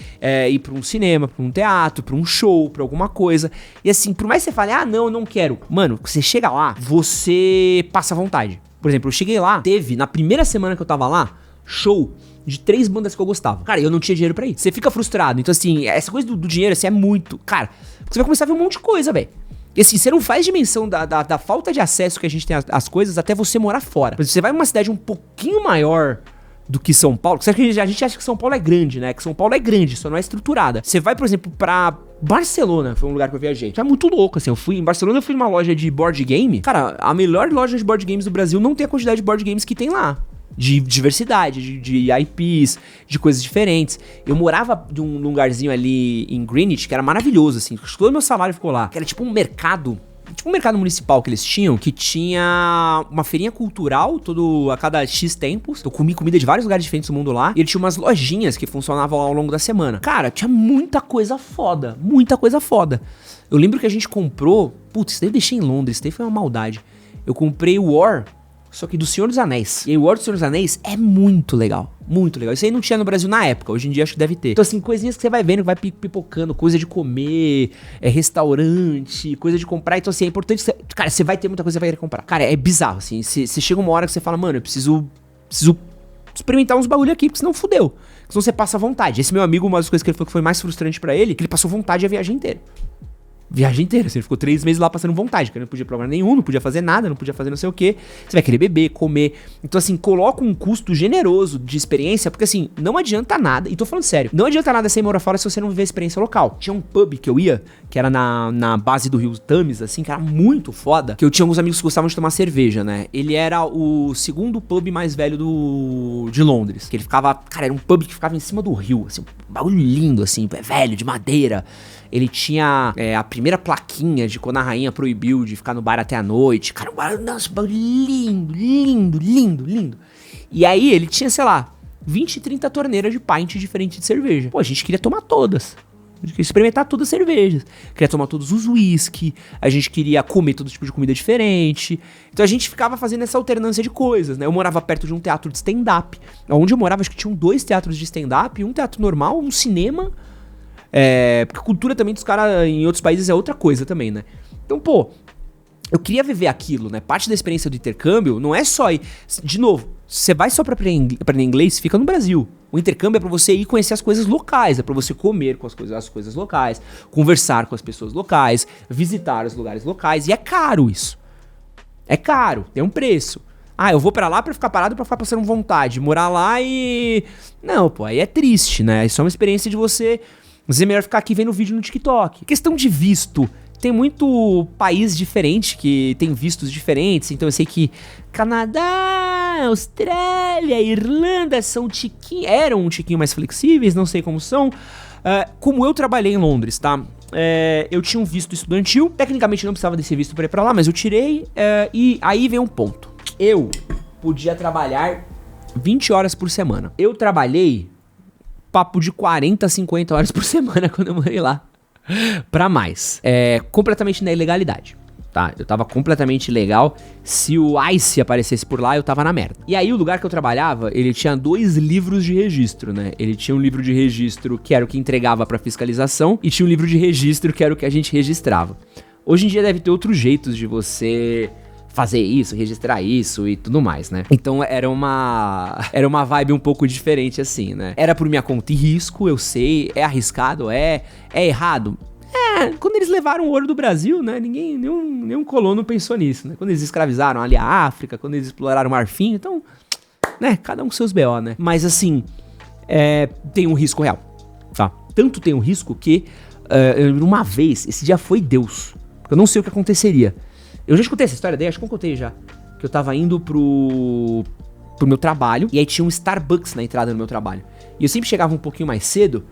ir pra um cinema, pra um teatro, pra um show, pra alguma coisa. E assim, por mais que você fale, ah, não, eu não quero. Mano, você chega lá, você passa vontade. Por exemplo, eu cheguei lá, teve, na primeira semana que eu tava lá, show de 3 bandas que eu gostava. Cara, eu não tinha dinheiro pra ir. Você fica frustrado. Então, assim, essa coisa do dinheiro, assim, é muito... Cara, você vai começar a ver um monte de coisa, velho. E assim, você não faz dimensão da falta de acesso que a gente tem às coisas até você morar fora. Por exemplo, você vai numa cidade um pouquinho maior do que São Paulo, que a gente acha que São Paulo é grande, né? Que São Paulo é grande, só não é estruturada. Você vai, por exemplo, pra Barcelona, foi um lugar que eu viajei. É muito louco, assim. Em Barcelona eu fui numa loja de board game. Cara, a melhor loja de board games do Brasil não tem a quantidade de board games que tem lá. De diversidade, de IPs, de coisas diferentes. Eu morava num lugarzinho ali em Greenwich, que era maravilhoso, assim. Todo meu salário ficou lá. Que era tipo um mercado municipal que eles tinham, que tinha uma feirinha cultural a cada X tempos. Eu comi comida de vários lugares diferentes do mundo lá. E ele tinha umas lojinhas que funcionavam ao longo da semana. Cara, tinha muita coisa foda. Muita coisa foda. Eu lembro que a gente comprou... Putz, isso daí eu deixei em Londres, isso daí foi uma maldade. Eu comprei o War... Só que do Senhor dos Anéis. E o War do Senhor dos Anéis é muito legal. Muito legal. Isso aí não tinha no Brasil na época. Hoje em dia acho que deve ter. Então assim, coisinhas que você vai vendo, que vai pipocando. Coisa de comer, restaurante, coisa de comprar. Então assim, é importante... Cara, você vai ter muita coisa que você vai querer comprar. Cara, é bizarro, assim. Você chega uma hora que você fala, mano, eu preciso experimentar uns bagulho aqui, porque senão fudeu. Senão você passa vontade. Esse meu amigo, uma das coisas que ele falou que foi mais frustrante pra ele, que ele passou vontade a viagem inteira. Viagem inteira, assim, ele ficou 3 meses lá passando vontade, porque não podia provar nenhum, não podia fazer nada, não podia fazer não sei o que. Você vai querer beber, comer. Então, assim, coloca um custo generoso de experiência, porque assim, não adianta nada, e tô falando sério, não adianta nada você ir morar fora se você não viver a experiência local. Tinha um pub que eu ia, que era na base do rio Thames, assim, que era muito foda, que eu tinha alguns amigos que gostavam de tomar cerveja, né? Ele era o segundo pub mais velho de Londres, que ele ficava, cara, era um pub que ficava em cima do rio, assim, um bagulho lindo, assim, velho, de madeira. Ele tinha a primeira plaquinha de quando a rainha proibiu de ficar no bar até a noite. Cara, um bar, nossa, um bar lindo, lindo, lindo, lindo. E aí ele tinha, sei lá, 20, 30 torneiras de pint diferentes de cerveja. Pô, a gente queria tomar todas. A gente queria experimentar todas as cervejas. Queria tomar todos os whisky. A gente queria comer todo tipo de comida diferente. Então a gente ficava fazendo essa alternância de coisas, né? Eu morava perto de um teatro de stand-up. Onde eu morava, acho que tinham 2 teatros de stand-up. Um teatro normal, um cinema... porque a cultura também dos caras em outros países é outra coisa também, né? Então, pô, eu queria viver aquilo, né? Parte da experiência do intercâmbio não é só ir... De novo, você vai só pra aprender inglês, fica no Brasil. O intercâmbio é pra você ir conhecer as coisas locais, é pra você comer com as coisas locais, conversar com as pessoas locais, visitar os lugares locais, e é caro isso. É caro, tem um preço. Ah, eu vou pra lá pra ficar parado, pra ficar passando vontade, morar lá e... Não, pô, aí é triste, né? Isso é uma experiência de você... Mas é melhor ficar aqui vendo vídeo no TikTok. Questão de visto. Tem muito país diferente que tem vistos diferentes. Então eu sei que Canadá, Austrália, Irlanda eram um tiquinho mais flexíveis. Não sei como são. Como eu trabalhei em Londres, tá? Eu tinha um visto estudantil. Tecnicamente não precisava desse visto pra ir pra lá, mas eu tirei. E aí vem um ponto. Eu podia trabalhar 20 horas por semana. Eu trabalhei... papo de 40, 50 horas por semana quando eu morei lá. Pra mais. Completamente na ilegalidade, tá? Eu tava completamente ilegal. Se o ICE aparecesse por lá, eu tava na merda. E aí o lugar que eu trabalhava, ele tinha 2 livros de registro, né? Ele tinha um livro de registro que era o que entregava pra fiscalização e tinha um livro de registro que era o que a gente registrava. Hoje em dia deve ter outros jeitos de você... fazer isso, registrar isso e tudo mais, né? Então era uma vibe um pouco diferente assim, né? Era por minha conta e risco, eu sei, é arriscado, é errado. Quando eles levaram o ouro do Brasil, né? Nenhum colono pensou nisso, né? Quando eles escravizaram ali a África, quando eles exploraram o marfim, então, né? Cada um com seus BO, né? Mas assim, tem um risco real, tá? Tanto tem um risco que, uma vez, esse dia foi Deus. Eu não sei o que aconteceria. Eu já escutei essa história daí, acho que eu contei já. Que eu tava indo pro meu trabalho, e aí tinha um Starbucks na entrada do meu trabalho. E eu sempre chegava um pouquinho mais cedo,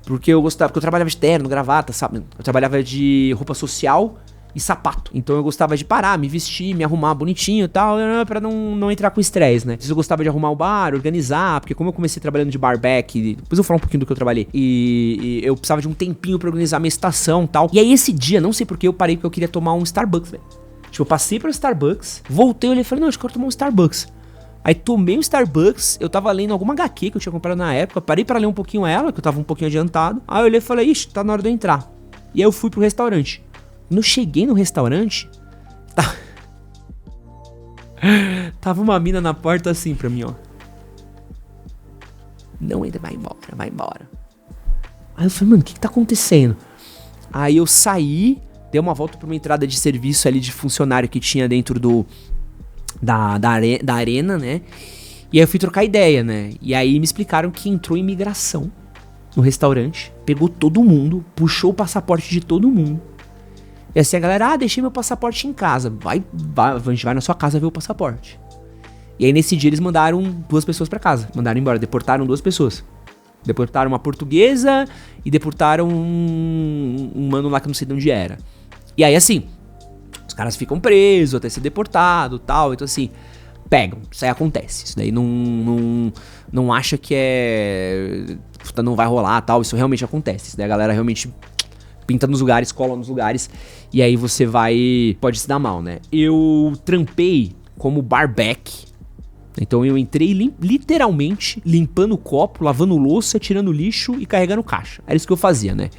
porque eu trabalhava de terno, gravata, sabe? Eu trabalhava de roupa social e sapato. Então eu gostava de parar, me vestir, me arrumar bonitinho e tal, pra não entrar com estresse, né? Eu gostava de arrumar o bar, organizar, porque como eu comecei trabalhando de barback, depois eu vou falar um pouquinho do que eu trabalhei, e eu precisava de um tempinho pra organizar minha estação e tal. E aí esse dia, não sei porque, eu parei porque eu queria tomar um Starbucks, velho. Tipo, eu passei pro Starbucks, voltei, olhei e falei, não, acho que eu quero tomar um Starbucks. Aí tomei um Starbucks, eu tava lendo alguma HQ que eu tinha comprado na época, parei pra ler um pouquinho ela, que eu tava um pouquinho adiantado. Aí eu olhei e falei, ixi, tá na hora de eu entrar. E aí eu fui pro restaurante. Quando eu cheguei no restaurante, tava uma mina na porta assim pra mim, ó. Não, ainda vai embora, vai embora. Aí eu falei, mano, o que tá acontecendo? Aí eu saí, dei uma volta pra uma entrada de serviço ali de funcionário que tinha dentro da arena, né? E aí eu fui trocar ideia, né? E aí me explicaram que entrou imigração no restaurante, pegou todo mundo, puxou o passaporte de todo mundo. E assim a galera, deixei meu passaporte em casa, a gente vai na sua casa ver o passaporte. E aí nesse dia eles mandaram 2 pessoas pra casa, mandaram embora, deportaram 2 pessoas. Deportaram uma portuguesa e deportaram um mano lá que eu não sei de onde era. E aí assim, os caras ficam presos até ser deportado e tal, então assim, pegam, isso aí acontece, isso daí não acha que não vai rolar tal, isso realmente acontece, isso daí a galera realmente pinta nos lugares, cola nos lugares, e aí você pode se dar mal, né? Eu trampei como barback, então eu entrei literalmente limpando o copo, lavando louça, tirando lixo e carregando caixa, era isso que eu fazia, né?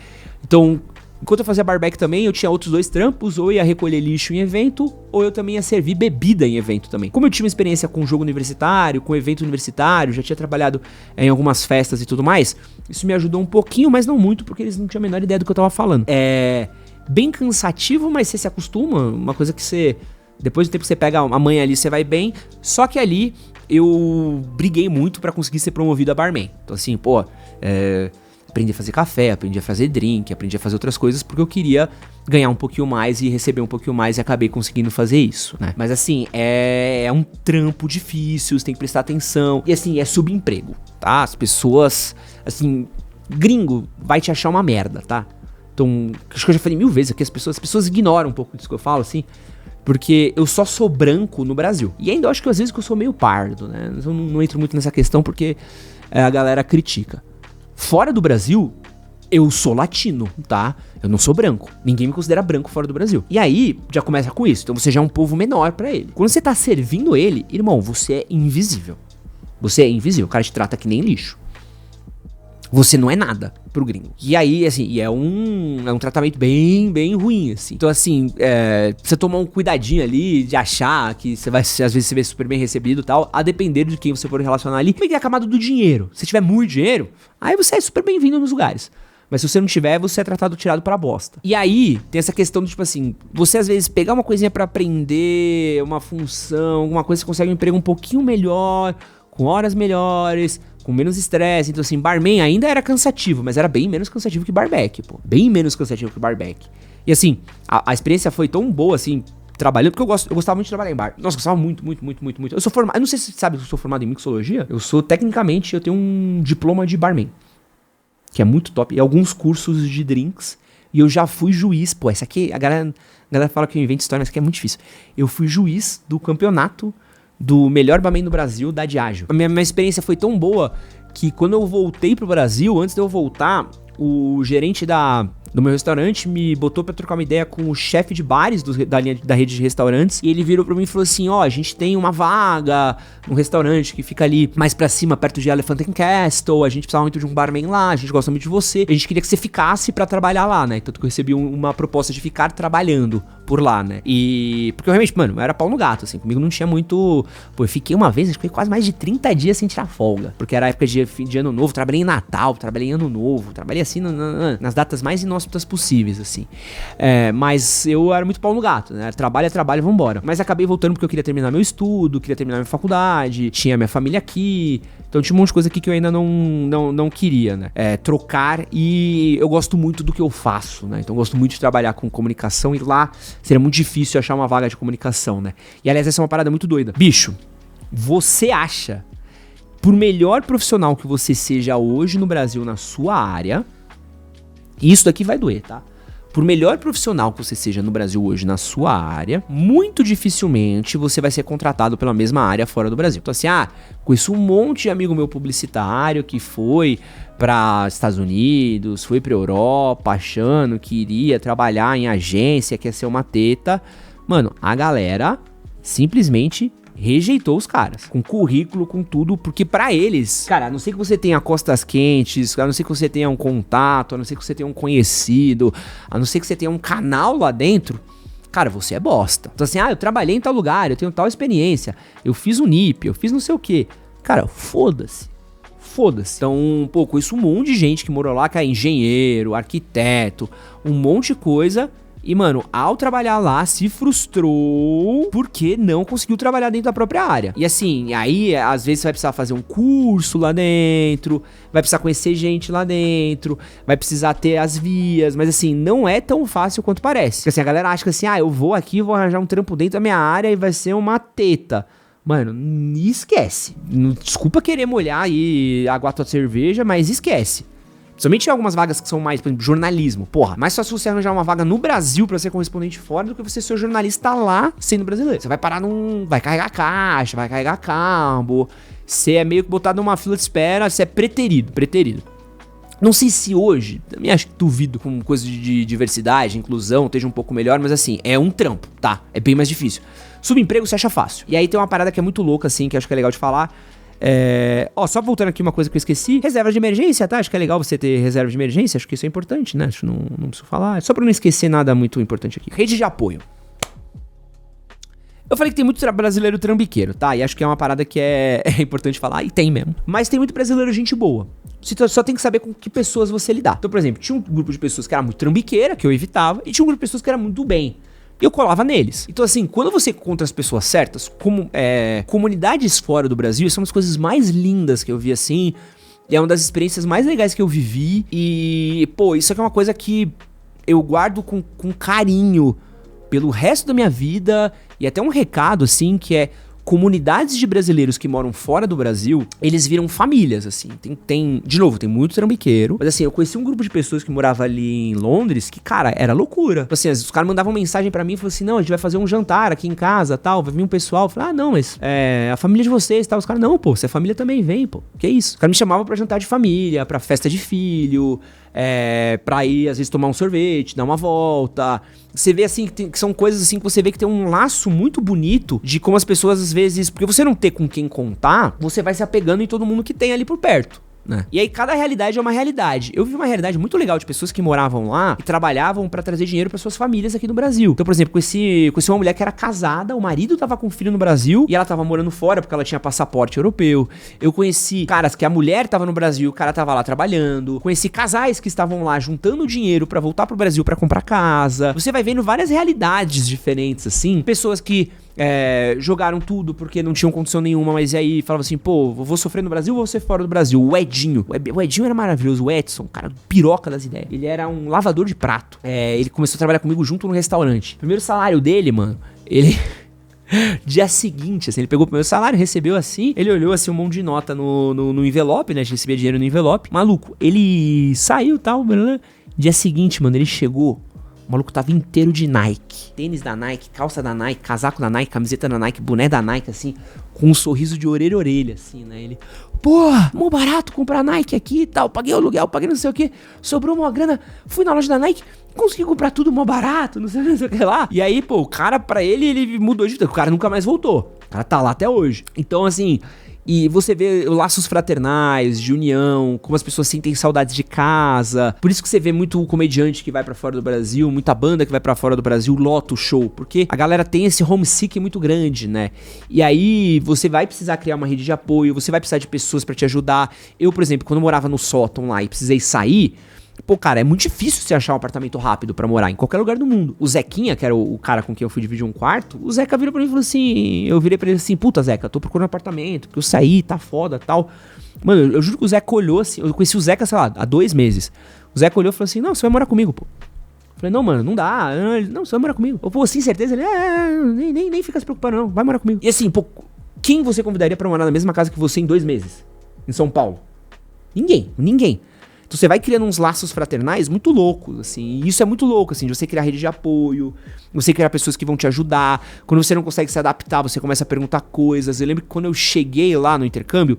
Então, enquanto eu fazia barback também, eu tinha outros 2 trampos, ou ia recolher lixo em evento, ou eu também ia servir bebida em evento também. Como eu tinha uma experiência com jogo universitário, com evento universitário, já tinha trabalhado em algumas festas e tudo mais, isso me ajudou um pouquinho, mas não muito, porque eles não tinham a menor ideia do que eu tava falando. É bem cansativo, mas você se acostuma, uma coisa que você, depois do tempo que você pega a manha ali, você vai bem, só que ali eu briguei muito pra conseguir ser promovido a barman. Então assim, aprendi a fazer café, aprendi a fazer drink, aprendi a fazer outras coisas porque eu queria ganhar um pouquinho mais e receber um pouquinho mais e acabei conseguindo fazer isso, né? Mas assim, é um trampo difícil, você tem que prestar atenção e assim, é subemprego, tá? As pessoas, assim, gringo vai te achar uma merda, tá? Então, acho que eu já falei 1000 vezes aqui, as pessoas ignoram um pouco disso que eu falo, assim, porque eu só sou branco no Brasil. E ainda eu acho que às vezes que eu sou meio pardo, né? Eu não entro muito nessa questão porque a galera critica. Fora do Brasil, eu sou latino, tá? Eu não sou branco. Ninguém me considera branco fora do Brasil. E aí, já começa com isso. Então você já é um povo menor pra ele. Quando você tá servindo ele, irmão, você é invisível. Você é invisível. O cara te trata que nem lixo. Você não é nada pro gringo. E aí, assim, é um tratamento bem ruim, assim. Então, assim, você tomar um cuidadinho ali de achar que você vai, às vezes, você vê super bem recebido e tal, a depender de quem você for relacionar ali. Como é que é a camada do dinheiro? Se tiver muito dinheiro, aí você é super bem-vindo nos lugares. Mas se você não tiver, você é tirado pra bosta. E aí, tem essa questão do tipo assim, você às vezes pegar uma coisinha pra aprender, uma função, alguma coisa, você consegue um emprego um pouquinho melhor, com horas melhores, com menos estresse. Então assim, barman ainda era cansativo, mas era bem menos cansativo que barback, pô. Bem menos cansativo que barback. E assim, a experiência foi tão boa, assim, trabalhando, porque eu gostava muito de trabalhar em bar. Nossa, eu gostava muito. Eu sou formado, eu não sei se você sabe que eu sou formado em mixologia. Tecnicamente, eu tenho um diploma de barman, que é muito top, e alguns cursos de drinks, e eu já fui juiz, pô, essa aqui, a galera fala que eu invento história, mas isso aqui é muito difícil. Eu fui juiz do campeonato do melhor barman do Brasil, da Diageo. A minha experiência foi tão boa que quando eu voltei pro Brasil, antes de eu voltar, o gerente do meu restaurante me botou pra trocar uma ideia com o chefe de bares da rede de restaurantes, e ele virou pra mim e falou assim, a gente tem uma vaga num restaurante que fica ali mais pra cima, perto de Elephant and Castle, a gente precisava muito de um barman lá, a gente gosta muito de você, a gente queria que você ficasse pra trabalhar lá, né? Tanto que eu recebi uma proposta de ficar trabalhando por lá, né? E... porque eu realmente, mano, eu era pau no gato, assim, comigo não tinha muito... Pô, eu fiquei uma vez, acho que foi quase mais de 30 dias sem tirar folga, porque era época de ano novo, trabalhei em Natal, trabalhei em Ano Novo, trabalhei assim nas datas mais inóspitas possíveis, assim. Mas eu era muito pau no gato, né? Trabalho é trabalho, vambora. Mas acabei voltando porque eu queria terminar meu estudo, queria terminar minha faculdade, tinha minha família aqui, então tinha um monte de coisa aqui que eu ainda não queria, né? Trocar, e eu gosto muito do que eu faço, né? Então eu gosto muito de trabalhar com comunicação, e lá seria muito difícil achar uma vaga de comunicação, né? E aliás, essa é uma parada muito doida. Bicho, você acha, por melhor profissional que você seja hoje no Brasil na sua área, e isso daqui vai doer, tá? por melhor profissional que você seja no Brasil hoje na sua área, muito dificilmente você vai ser contratado pela mesma área fora do Brasil. Então assim, conheço um monte de amigo meu publicitário que foi para Estados Unidos, foi pra Europa, achando que iria trabalhar em agência, que ia ser uma teta. Mano, a galera simplesmente rejeitou os caras, com currículo, com tudo, porque pra eles, cara, a não ser que você tenha costas quentes, a não ser que você tenha um contato, a não ser que você tenha um conhecido, a não ser que você tenha um canal lá dentro, cara, você é bosta. Então assim, eu trabalhei em tal lugar, eu tenho tal experiência, eu fiz um NIP, eu fiz não sei o quê. Cara, foda-se. Então, conheço um monte de gente que morou lá, que é engenheiro, arquiteto, um monte de coisa. E, mano, ao trabalhar lá, se frustrou porque não conseguiu trabalhar dentro da própria área. E assim, aí, às vezes, você vai precisar fazer um curso lá dentro, vai precisar conhecer gente lá dentro, vai precisar ter as vias, mas assim, não é tão fácil quanto parece. Porque assim, a galera acha que assim, eu vou aqui, vou arranjar um trampo dentro da minha área e vai ser uma teta. Mano, esquece. Desculpa querer molhar e aguar tua cerveja, mas esquece. Somente algumas vagas que são mais, por exemplo, jornalismo. Porra, mais fácil você arranjar uma vaga no Brasil pra ser correspondente fora do que você ser jornalista lá sendo brasileiro. Você vai parar vai carregar caixa, vai carregar cabo. Você é meio que botado numa fila de espera, você é preterido. Não sei se hoje, também acho que duvido com coisa de diversidade, inclusão, esteja um pouco melhor, mas assim, é um trampo, tá? É bem mais difícil. Subemprego você acha fácil. E aí tem uma parada que é muito louca, assim, que acho que é legal de falar. Só voltando aqui uma coisa que eu esqueci. Reserva de emergência, tá? Acho que é legal você ter reserva de emergência. Acho que isso é importante, né? Acho que não preciso falar. É só pra não esquecer nada muito importante aqui. Rede de apoio. Eu falei que tem muito brasileiro trambiqueiro, tá? E acho que é uma parada que é importante falar, e tem mesmo. Mas tem muito brasileiro gente boa. Você só tem que saber com que pessoas você lidar. Então, por exemplo, tinha um grupo de pessoas que era muito trambiqueira, que eu evitava, e tinha um grupo de pessoas que era muito do bem. E eu colava neles. Então, assim, quando você encontra as pessoas certas, como comunidades fora do Brasil, são uma das coisas mais lindas que eu vi, assim. E é uma das experiências mais legais que eu vivi. E, isso aqui é uma coisa que eu guardo com carinho pelo resto da minha vida. E até um recado, assim, que é: comunidades de brasileiros que moram fora do Brasil, eles viram famílias, assim. De novo, tem muito trambiqueiro. Mas assim, eu conheci um grupo de pessoas que morava ali em Londres que, cara, era loucura. Assim, os caras mandavam mensagem pra mim e falavam assim: não, a gente vai fazer um jantar aqui em casa, tal, vai vir um pessoal. Eu falei: não, mas a família de vocês, tal. Os caras: não, se é família também, vem, que isso? Os caras me chamavam pra jantar de família, pra festa de filho, pra ir, às vezes, tomar um sorvete, dar uma volta. Você vê, assim, que são coisas, assim, que você vê que tem um laço muito bonito de como as pessoas, às vezes, porque você não ter com quem contar, você vai se apegando em todo mundo que tem ali por perto, né? E aí cada realidade é uma realidade. Eu vi uma realidade muito legal de pessoas que moravam lá e trabalhavam pra trazer dinheiro pra suas famílias aqui no Brasil. Então, por exemplo, conheci uma mulher que era casada, o marido tava com um filho no Brasil e ela tava morando fora porque ela tinha passaporte europeu. Eu conheci caras que a mulher tava no Brasil, o cara tava lá trabalhando. Conheci casais que estavam lá juntando dinheiro pra voltar pro Brasil pra comprar casa. Você vai vendo várias realidades diferentes, assim. Pessoas que jogaram tudo porque não tinham condição nenhuma, mas aí falavam assim: vou sofrer no Brasil ou vou ser fora do Brasil? O Edinho era maravilhoso, o Edson, cara, piroca das ideias. Ele era um lavador de prato. Ele começou a trabalhar comigo junto no restaurante. Primeiro salário dele, mano, ele... dia seguinte, assim, ele pegou o primeiro salário, recebeu assim, ele olhou assim um monte de nota no envelope, né, a gente recebia dinheiro no envelope. Maluco, ele saiu e tal, dia seguinte, mano, ele chegou, o maluco tava inteiro de Nike. Tênis da Nike, calça da Nike, casaco da Nike, camiseta da Nike, boné da Nike, assim, com um sorriso de orelha a orelha, assim, né? Ele: mó barato comprar Nike aqui e tal, paguei o aluguel, paguei não sei o que, sobrou uma grana, fui na loja da Nike, consegui comprar tudo mó barato, não sei o que lá. E aí, o cara, pra ele mudou de vida, o cara nunca mais voltou. O cara tá lá até hoje. Então, assim... E você vê laços fraternais, de união, como as pessoas sentem saudades de casa. Por isso que você vê muito comediante que vai pra fora do Brasil, muita banda que vai pra fora do Brasil, lota o show. Porque a galera tem esse homesick muito grande, né? E aí você vai precisar criar uma rede de apoio, você vai precisar de pessoas pra te ajudar. Eu, por exemplo, quando eu morava no sótão lá e precisei sair... cara, é muito difícil você achar um apartamento rápido pra morar em qualquer lugar do mundo. O Zequinha, que era o cara com quem eu fui dividir um quarto, o Zeca virou pra mim e falou assim... Eu virei pra ele assim: puta, Zeca, eu tô procurando um apartamento, porque eu saí, tá foda, tal. Mano, eu juro que o Zeca olhou assim... Eu conheci o Zeca, sei lá, há 2 meses. O Zeca olhou e falou assim: não, você vai morar comigo, pô. Eu falei: não, mano, não dá. Não, você vai morar comigo. Eu, sim, certeza? Ele: nem fica se preocupando, não. Vai morar comigo. E assim, quem você convidaria pra morar na mesma casa que você em 2 meses? Em São Paulo? Ninguém. Então Então você vai criando uns laços fraternais muito loucos, assim. E isso é muito louco, assim, de você criar rede de apoio, você criar pessoas que vão te ajudar. Quando você não consegue se adaptar, você começa a perguntar coisas. Eu lembro que quando eu cheguei lá no intercâmbio,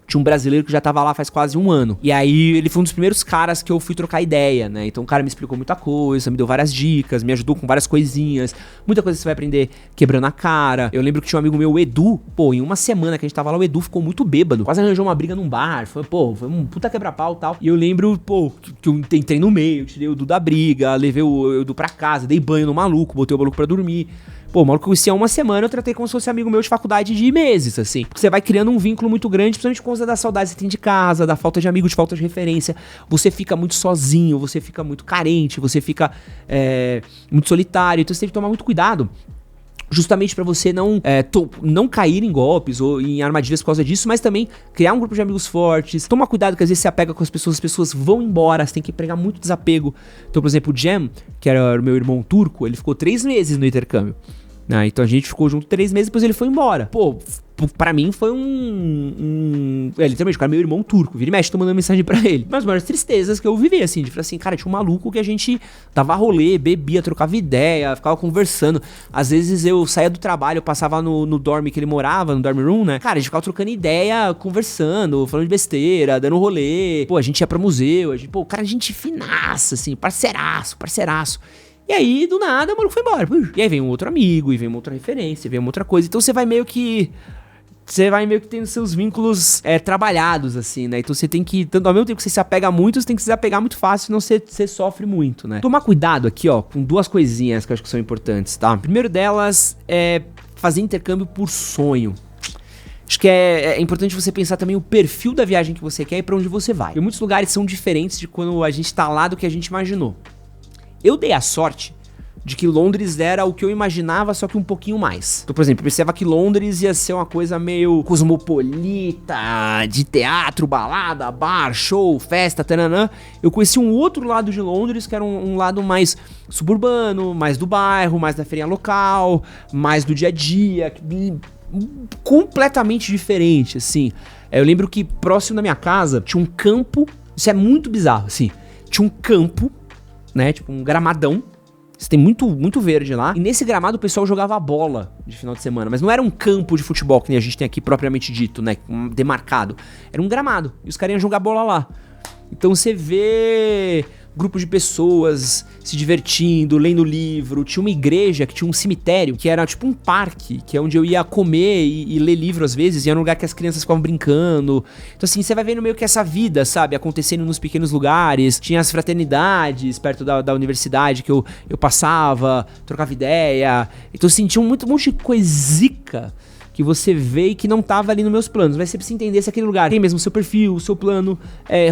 tinha um brasileiro que já tava lá faz quase um ano. E aí ele foi um dos primeiros caras que eu fui trocar ideia, né? Então o cara me explicou muita coisa, me deu várias dicas, me ajudou com várias coisinhas. Muita coisa você vai aprender quebrando a cara. Eu lembro que tinha um amigo meu, o Edu. Pô, em uma semana que a gente tava lá, o Edu ficou muito bêbado. Quase arranjou uma briga num bar. Foi um puta quebra-pau e tal. E eu lembro, pô, que eu entrei no meio, tirei o Edu da briga, levei o Edu pra casa, dei banho no maluco, botei o maluco pra dormir. Pô, o maluco que eu conhecia há uma semana, eu tratei como se fosse amigo meu de faculdade de meses, assim. Porque você vai criando um vínculo muito grande, principalmente por causa da saudade que você tem de casa, da falta de amigo, de falta de referência. Você fica muito sozinho, você fica muito carente, você fica muito solitário. Então você tem que tomar muito cuidado, justamente pra você não cair em golpes ou em armadilhas por causa disso, mas também criar um grupo de amigos fortes. Toma cuidado que às vezes você apega com as pessoas vão embora, você tem que pregar muito desapego. Então, por exemplo, o Jam, que era o meu irmão turco, ele ficou 3 meses no intercâmbio. Então a gente ficou junto 3 meses, depois ele foi embora. Pô, pra mim foi literalmente, o cara é meu irmão turco. Vira e mexe, tô mandando mensagem pra ele. Mas as maiores tristezas que eu vivi, assim, de falar assim, cara, tinha um maluco que a gente dava rolê, bebia, trocava ideia, ficava conversando. Às vezes eu saía do trabalho, eu passava no dorm que ele morava, no dorm room, né? Cara, a gente ficava trocando ideia, conversando, falando de besteira, dando rolê. Pô, a gente ia pra museu, o cara, gente finaça, assim, parceiraço. E aí, do nada, o maluco foi embora. E aí vem um outro amigo, e vem uma outra referência, vem uma outra coisa. Então você vai meio que tendo seus vínculos trabalhados, assim, né? Então você tem que, tanto ao mesmo tempo que você se apega muito, você tem que se apegar muito fácil, senão você sofre muito, né? Tomar cuidado aqui, ó, com 2 coisinhas que eu acho que são importantes, tá? O primeiro delas é fazer intercâmbio por sonho. Acho que é importante você pensar também o perfil da viagem que você quer e pra onde você vai. Porque muitos lugares são diferentes de quando a gente tá lá do que a gente imaginou. Eu dei a sorte de que Londres era o que eu imaginava, só que um pouquinho mais. Então, por exemplo, eu pensava que Londres ia ser uma coisa meio cosmopolita, de teatro, balada, bar, show, festa, tananã. Eu conheci um outro lado de Londres, que era um lado mais suburbano, mais do bairro, mais da feirinha local, mais do dia a dia, completamente diferente, assim. Eu lembro que próximo da minha casa tinha um campo, isso é muito bizarro, assim, tinha um campo, né, tipo um gramadão, você tem muito verde lá, e nesse gramado o pessoal jogava bola de final de semana, mas não era um campo de futebol que nem a gente tem aqui propriamente dito, né, demarcado, era um gramado, e os caras iam jogar bola lá. Então você vê grupo de pessoas se divertindo, lendo livro. Tinha uma igreja que tinha um cemitério, que era tipo um parque, que é onde eu ia comer e ler livro às vezes, e era um lugar que as crianças ficavam brincando. Então assim, você vai vendo meio que essa vida, sabe, acontecendo nos pequenos lugares. Tinha as fraternidades perto da universidade que eu passava, trocava ideia. Então assim, tinha um monte de coisica que você vê e que não tava ali nos meus planos. Mas você precisa entender se aquele lugar tem mesmo o seu perfil, o seu plano,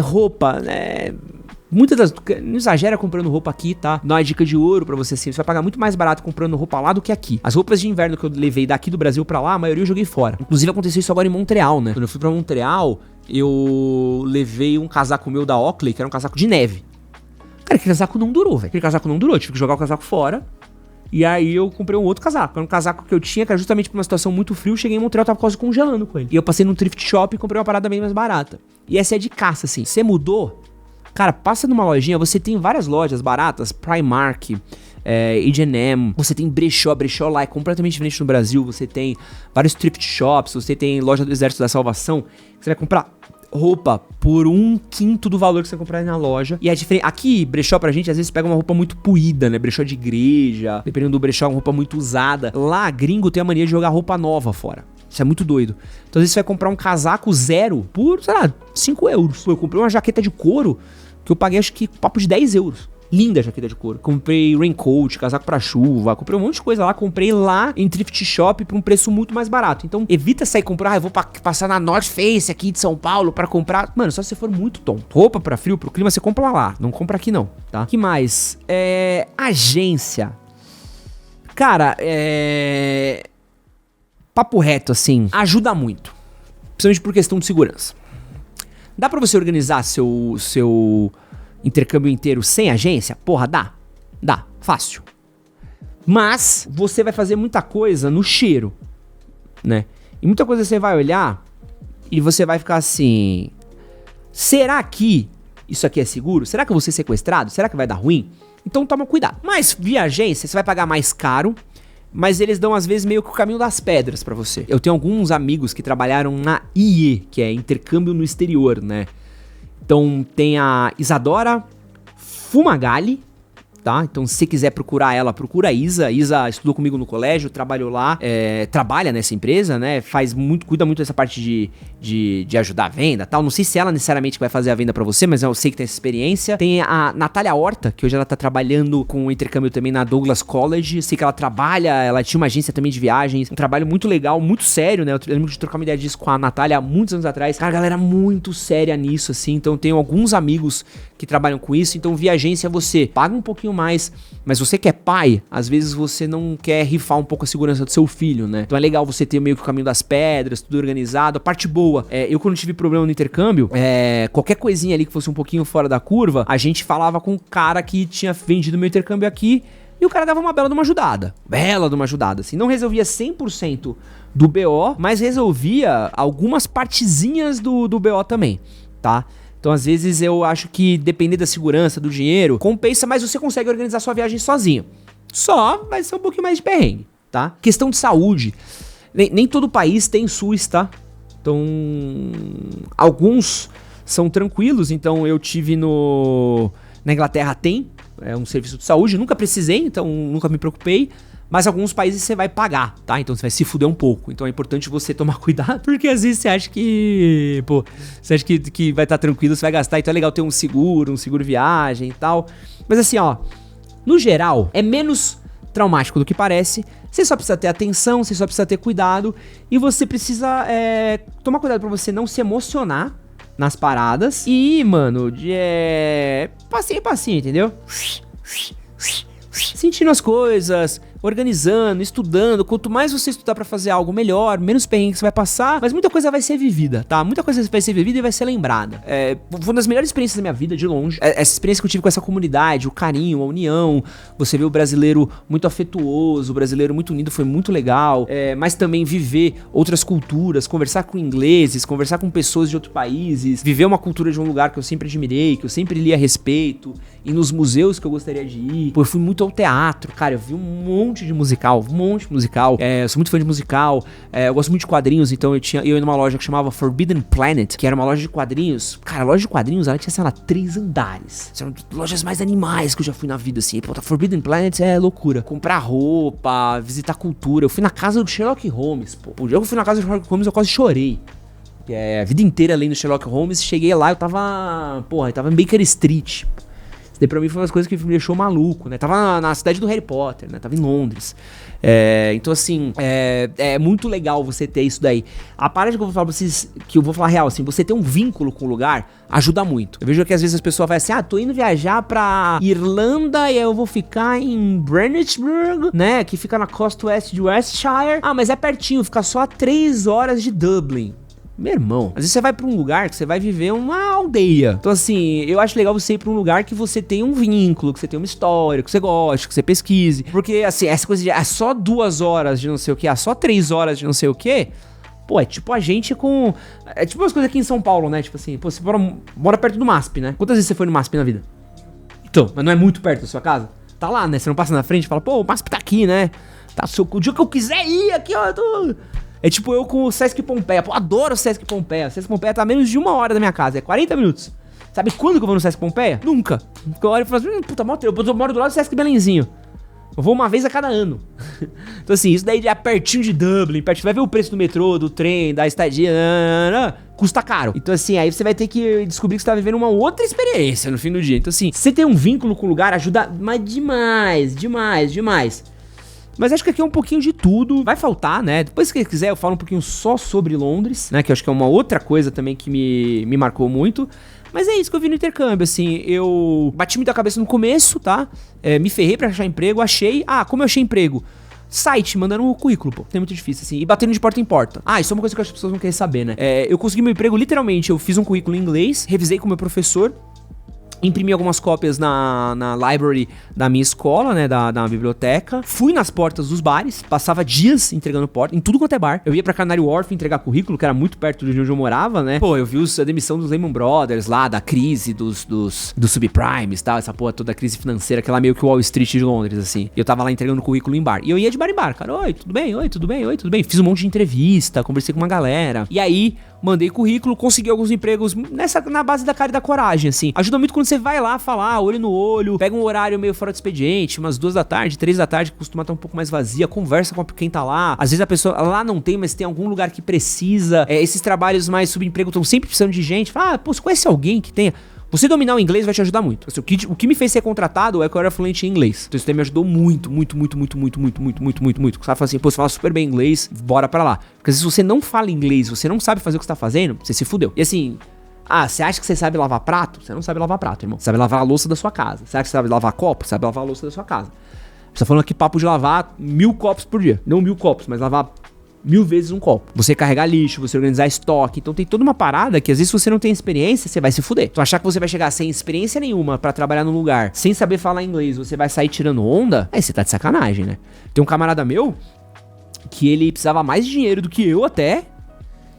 roupa, né? Não exagera comprando roupa aqui, tá? Dá uma dica de ouro pra você, assim. Você vai pagar muito mais barato comprando roupa lá do que aqui. As roupas de inverno que eu levei daqui do Brasil pra lá, a maioria eu joguei fora. Inclusive aconteceu isso agora em Montreal, né? Quando eu fui pra Montreal, eu levei um casaco meu da Oakley, que era um casaco de neve. Cara, aquele casaco não durou, velho. Aquele casaco não durou, tive que jogar o casaco fora. E aí eu comprei um outro casaco. Era um casaco que eu tinha, que era justamente pra uma situação muito fria. Cheguei em Montreal, tava quase congelando com ele. E eu passei num thrift shop e comprei uma parada bem mais barata. E essa é de caça, assim. Você mudou, cara, passa numa lojinha, você tem várias lojas baratas, Primark, H&M, você tem brechó lá é completamente diferente no Brasil, você tem vários thrift shops, você tem loja do Exército da Salvação, você vai comprar roupa por 1/5 do valor que você comprar na loja. E é diferente. Aqui, brechó pra gente, às vezes pega uma roupa muito puída, né? Brechó de igreja, dependendo do brechó, uma roupa muito usada. Lá, gringo tem a mania de jogar roupa nova fora. Isso é muito doido. Então, às vezes você vai comprar um casaco zero por, sei lá, 5 euros. Pô, eu comprei uma jaqueta de couro que eu paguei, acho que, papo de 10 euros. Linda jaqueta de couro. Comprei raincoat, casaco pra chuva, comprei um monte de coisa lá. Comprei lá em thrift shop por um preço muito mais barato. Então, evita sair comprar, eu vou passar na North Face aqui de São Paulo pra comprar. Mano, só se você for muito tonto. Roupa pra frio, pro clima, você compra lá. Não compra aqui não, tá? Que mais? Agência. Cara, papo reto, assim, ajuda muito. Principalmente por questão de segurança. Dá pra você organizar seu intercâmbio inteiro sem agência? Porra, dá, fácil. Mas você vai fazer muita coisa no cheiro, né? E muita coisa você vai olhar e você vai ficar assim, será que isso aqui é seguro? Será que eu vou ser sequestrado? Será que vai dar ruim? Então toma cuidado. Mas via agência, você vai pagar mais caro, mas eles dão às vezes meio que o caminho das pedras pra você. Eu tenho alguns amigos que trabalharam na IE, que é intercâmbio no exterior, né? Então tem a Isadora Fumagalli, tá? Então se você quiser procurar ela, procura a Isa. A Isa estudou comigo no colégio, trabalhou lá, trabalha nessa empresa, né? Cuida muito dessa parte de ajudar a venda e tal. Não sei se ela necessariamente vai fazer a venda pra você, mas eu sei que tem essa experiência. Tem a Natália Horta, que hoje ela tá trabalhando com o intercâmbio também na Douglas College. Sei que ela tinha uma agência também de viagens. Um trabalho muito legal, muito sério, né? Eu lembro de trocar uma ideia disso com a Natália há muitos anos atrás. Cara, a galera muito séria nisso, assim. Então tenho alguns amigos que trabalham com isso. Então via agência você paga um pouquinho mais, mas você que é pai, às vezes você não quer rifar um pouco a segurança do seu filho, né? Então é legal você ter meio que o caminho das pedras, tudo organizado. A parte boa, eu quando tive problema no intercâmbio, qualquer coisinha ali que fosse um pouquinho fora da curva, a gente falava com o cara que tinha vendido meu intercâmbio aqui e o cara dava uma bela de uma ajudada. Assim. Não resolvia 100% do BO, mas resolvia algumas partezinhas do BO também, tá? Então, às vezes, eu acho que depender da segurança, do dinheiro, compensa, mas você consegue organizar sua viagem sozinho. Só vai ser um pouquinho mais de perrengue, tá? Questão de saúde. Nem todo país tem SUS, tá? Então, alguns são tranquilos. Então, eu tive na Inglaterra tem um serviço de saúde. Nunca precisei, então nunca me preocupei. Mas alguns países você vai pagar, tá? Então você vai se fuder um pouco. Então é importante você tomar cuidado, porque às vezes você acha que... você acha que vai estar tranquilo, você vai gastar. Então é legal ter um seguro viagem e tal. Mas assim, ó, no geral, é menos traumático do que parece. Você só precisa ter atenção, você só precisa ter cuidado. E você precisa tomar cuidado pra você não se emocionar nas paradas. E, mano, passinho, entendeu? Sentindo as coisas, organizando, estudando. Quanto mais você estudar pra fazer algo melhor, menos perrengue você vai passar, mas muita coisa vai ser vivida, tá? Muita coisa vai ser vivida e vai ser lembrada. Foi uma das melhores experiências da minha vida, de longe. Essa experiência que eu tive com essa comunidade, o carinho, a união, você vê o brasileiro muito afetuoso, o brasileiro muito unido, foi muito legal. Mas também viver outras culturas, conversar com ingleses, conversar com pessoas de outros países, viver uma cultura de um lugar que eu sempre admirei, que eu sempre li a respeito, e nos museus que eu gostaria de ir. Pô, eu fui muito ao teatro, cara, eu vi um monte de musical. Eu sou muito fã de musical, eu gosto muito de quadrinhos, então eu ia numa loja que chamava Forbidden Planet, que era uma loja de quadrinhos. Cara, a loja de quadrinhos, ela tinha, sei lá, 3 andares. São lojas mais animais que eu já fui na vida, assim. Pô, Forbidden Planet é loucura. Comprar roupa, visitar cultura. Eu fui na casa do Sherlock Holmes, pô. O dia que eu fui na casa do Sherlock Holmes, eu quase chorei. A vida inteira além do Sherlock Holmes, cheguei lá, eu tava em Baker Street. Isso daí pra mim foi uma das coisas que me deixou maluco, né? Tava na cidade do Harry Potter, né? Tava em Londres. Então, assim, é muito legal você ter isso daí. A parte que eu vou falar pra vocês, que eu vou falar real, assim, você ter um vínculo com o lugar ajuda muito. Eu vejo que às vezes as pessoas falam assim, tô indo viajar pra Irlanda e eu vou ficar em Brennisburg, né? Que fica na costa oeste de Westshire. Mas é pertinho, fica só a 3 horas de Dublin. Meu irmão, às vezes você vai pra um lugar que você vai viver uma aldeia. Então assim, eu acho legal você ir pra um lugar que você tem um vínculo, que você tem uma história, que você goste, que você pesquise. Porque assim, essa coisa de só 2 horas de não sei o que, só 3 horas de não sei o que, pô, é tipo a gente com... É tipo as coisas aqui em São Paulo, né? Tipo assim, pô, você mora perto do MASP, né? Quantas vezes você foi no MASP na vida? Então, mas não é muito perto da sua casa? Tá lá, né? Você não passa na frente e fala, pô, o MASP tá aqui, né? Tá, o dia que eu quiser ir aqui, ó, eu tô... É tipo eu com o Sesc Pompeia. Pô, adoro o Sesc Pompeia. O Sesc Pompeia tá a menos de 1 hora da minha casa. É 40 minutos. Sabe quando que eu vou no Sesc Pompeia? Nunca. Porque eu olho e falo assim, puta, eu moro do lado do Sesc Belenzinho. Eu vou uma vez a cada ano. Então assim, isso daí é pertinho de Dublin, pertinho. Vai ver o preço do metrô, do trem, da estadia. Custa caro. Então assim, aí você vai ter que descobrir que você tá vivendo uma outra experiência no fim do dia. Então assim, você ter um vínculo com o lugar ajuda demais. Mas acho que aqui é um pouquinho de tudo. Vai faltar, né? Depois, se quiser, eu falo um pouquinho só sobre Londres, né? Que eu acho que é uma outra coisa também que me marcou muito. Mas é isso que eu vi no intercâmbio, assim. Eu bati muito a cabeça no começo, tá? Me ferrei pra achar emprego, achei. Como eu achei emprego? Site, mandando o currículo, pô. É muito difícil, assim. E batendo de porta em porta. Isso é uma coisa que as pessoas vão querer saber, né? Eu consegui meu emprego, literalmente. Eu fiz um currículo em inglês, revisei com o meu professor. Imprimi algumas cópias na library da minha escola, né, da biblioteca. Fui nas portas dos bares, passava dias entregando porta, em tudo quanto é bar. Eu ia pra Canary Wharf entregar currículo, que era muito perto de onde eu morava, né. Pô, eu vi a demissão dos Lehman Brothers lá, da crise dos subprimes e tal, essa porra toda, a crise financeira, aquela meio que Wall Street de Londres, assim. E eu tava lá entregando currículo em bar. E eu ia de bar em bar, cara. Oi, tudo bem? Oi, tudo bem? Oi, tudo bem? Fiz um monte de entrevista, conversei com uma galera. E aí, mandei currículo, consegui alguns empregos na base da cara e da coragem, assim. Ajuda muito quando você vai lá falar, olho no olho, pega um horário meio fora do expediente, umas 2 da tarde, 3 da tarde, que costuma estar um pouco mais vazia, conversa com quem tá lá. Às vezes a pessoa lá não tem, mas tem algum lugar que precisa. Esses trabalhos mais subemprego estão sempre precisando de gente. Fala, pô, você conhece alguém que tenha? Você dominar o inglês vai te ajudar muito. Assim, o que me fez ser contratado é que eu era fluente em inglês. Então isso daí me ajudou muito. Sabe, fala assim, pô, você fala super bem inglês, bora pra lá. Porque se você não fala inglês, você não sabe fazer o que você tá fazendo, você se fudeu. E assim, você acha que você sabe lavar prato? Você não sabe lavar prato, irmão. Você sabe lavar a louça da sua casa. Você acha que você sabe lavar copo? Você sabe lavar a louça da sua casa. Você tá falando aqui papo de lavar 1000 copos por dia. Não 1000 copos, mas lavar 1000 vezes um copo. Você carregar lixo, você organizar estoque. Então tem toda uma parada que às vezes se você não tem experiência, você vai se fuder. Tu achar que você vai chegar sem experiência nenhuma pra trabalhar num lugar, sem saber falar inglês, você vai sair tirando onda, aí você tá de sacanagem, né? Tem um camarada meu que ele precisava mais de dinheiro do que eu até,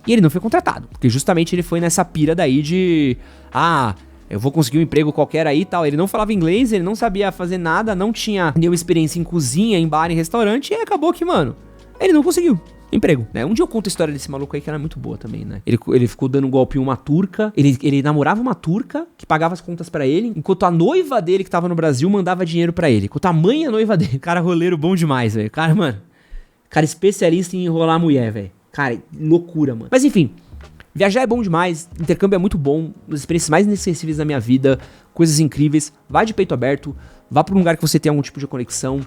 e ele não foi contratado. Porque justamente ele foi nessa pira daí de... eu vou conseguir um emprego qualquer aí e tal. Ele não falava inglês, ele não sabia fazer nada, não tinha nenhuma experiência em cozinha, em bar, em restaurante, e acabou que, mano, ele não conseguiu emprego, né? Um dia eu conto a história desse maluco aí que era muito boa também, né? Ele ficou dando um golpe em uma turca, ele namorava uma turca que pagava as contas pra ele, enquanto a noiva dele que tava no Brasil mandava dinheiro pra ele, enquanto a mãe e a noiva dele. Cara, roleiro bom demais, velho. Cara, mano, cara especialista em enrolar a mulher, velho. Cara, loucura, mano. Mas enfim, viajar é bom demais, intercâmbio é muito bom, uma das experiências mais inesquecíveis da minha vida, coisas incríveis. Vai de peito aberto, vá pra um lugar que você tenha algum tipo de conexão,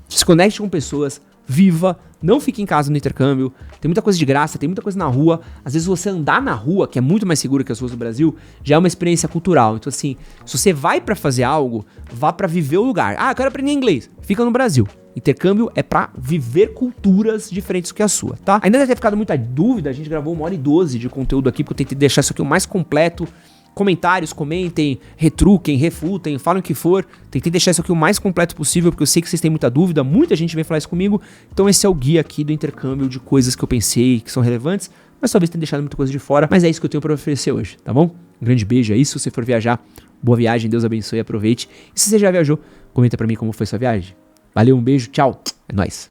se conecte com pessoas, viva, não fique em casa no intercâmbio, tem muita coisa de graça, tem muita coisa na rua. Às vezes você andar na rua, que é muito mais seguro que as ruas do Brasil, já é uma experiência cultural. Então assim, se você vai pra fazer algo, vá pra viver o lugar. Eu quero aprender inglês, fica no Brasil. Intercâmbio é pra viver culturas diferentes do que a sua, tá? Ainda deve ter ficado muita dúvida, a gente gravou 1h12 de conteúdo aqui, porque eu tentei deixar isso aqui o mais completo. Comentários, comentem, retruquem, refutem, falem o que for. Tentei deixar isso aqui o mais completo possível, porque eu sei que vocês têm muita dúvida, muita gente vem falar isso comigo. Então esse é o guia aqui do intercâmbio de coisas que eu pensei que são relevantes, mas talvez tenha deixado muita coisa de fora. Mas é isso que eu tenho pra oferecer hoje, tá bom? Um grande beijo, é isso. Se você for viajar, boa viagem, Deus abençoe e aproveite. E se você já viajou, comenta pra mim como foi sua viagem. Valeu, um beijo, tchau, é nóis.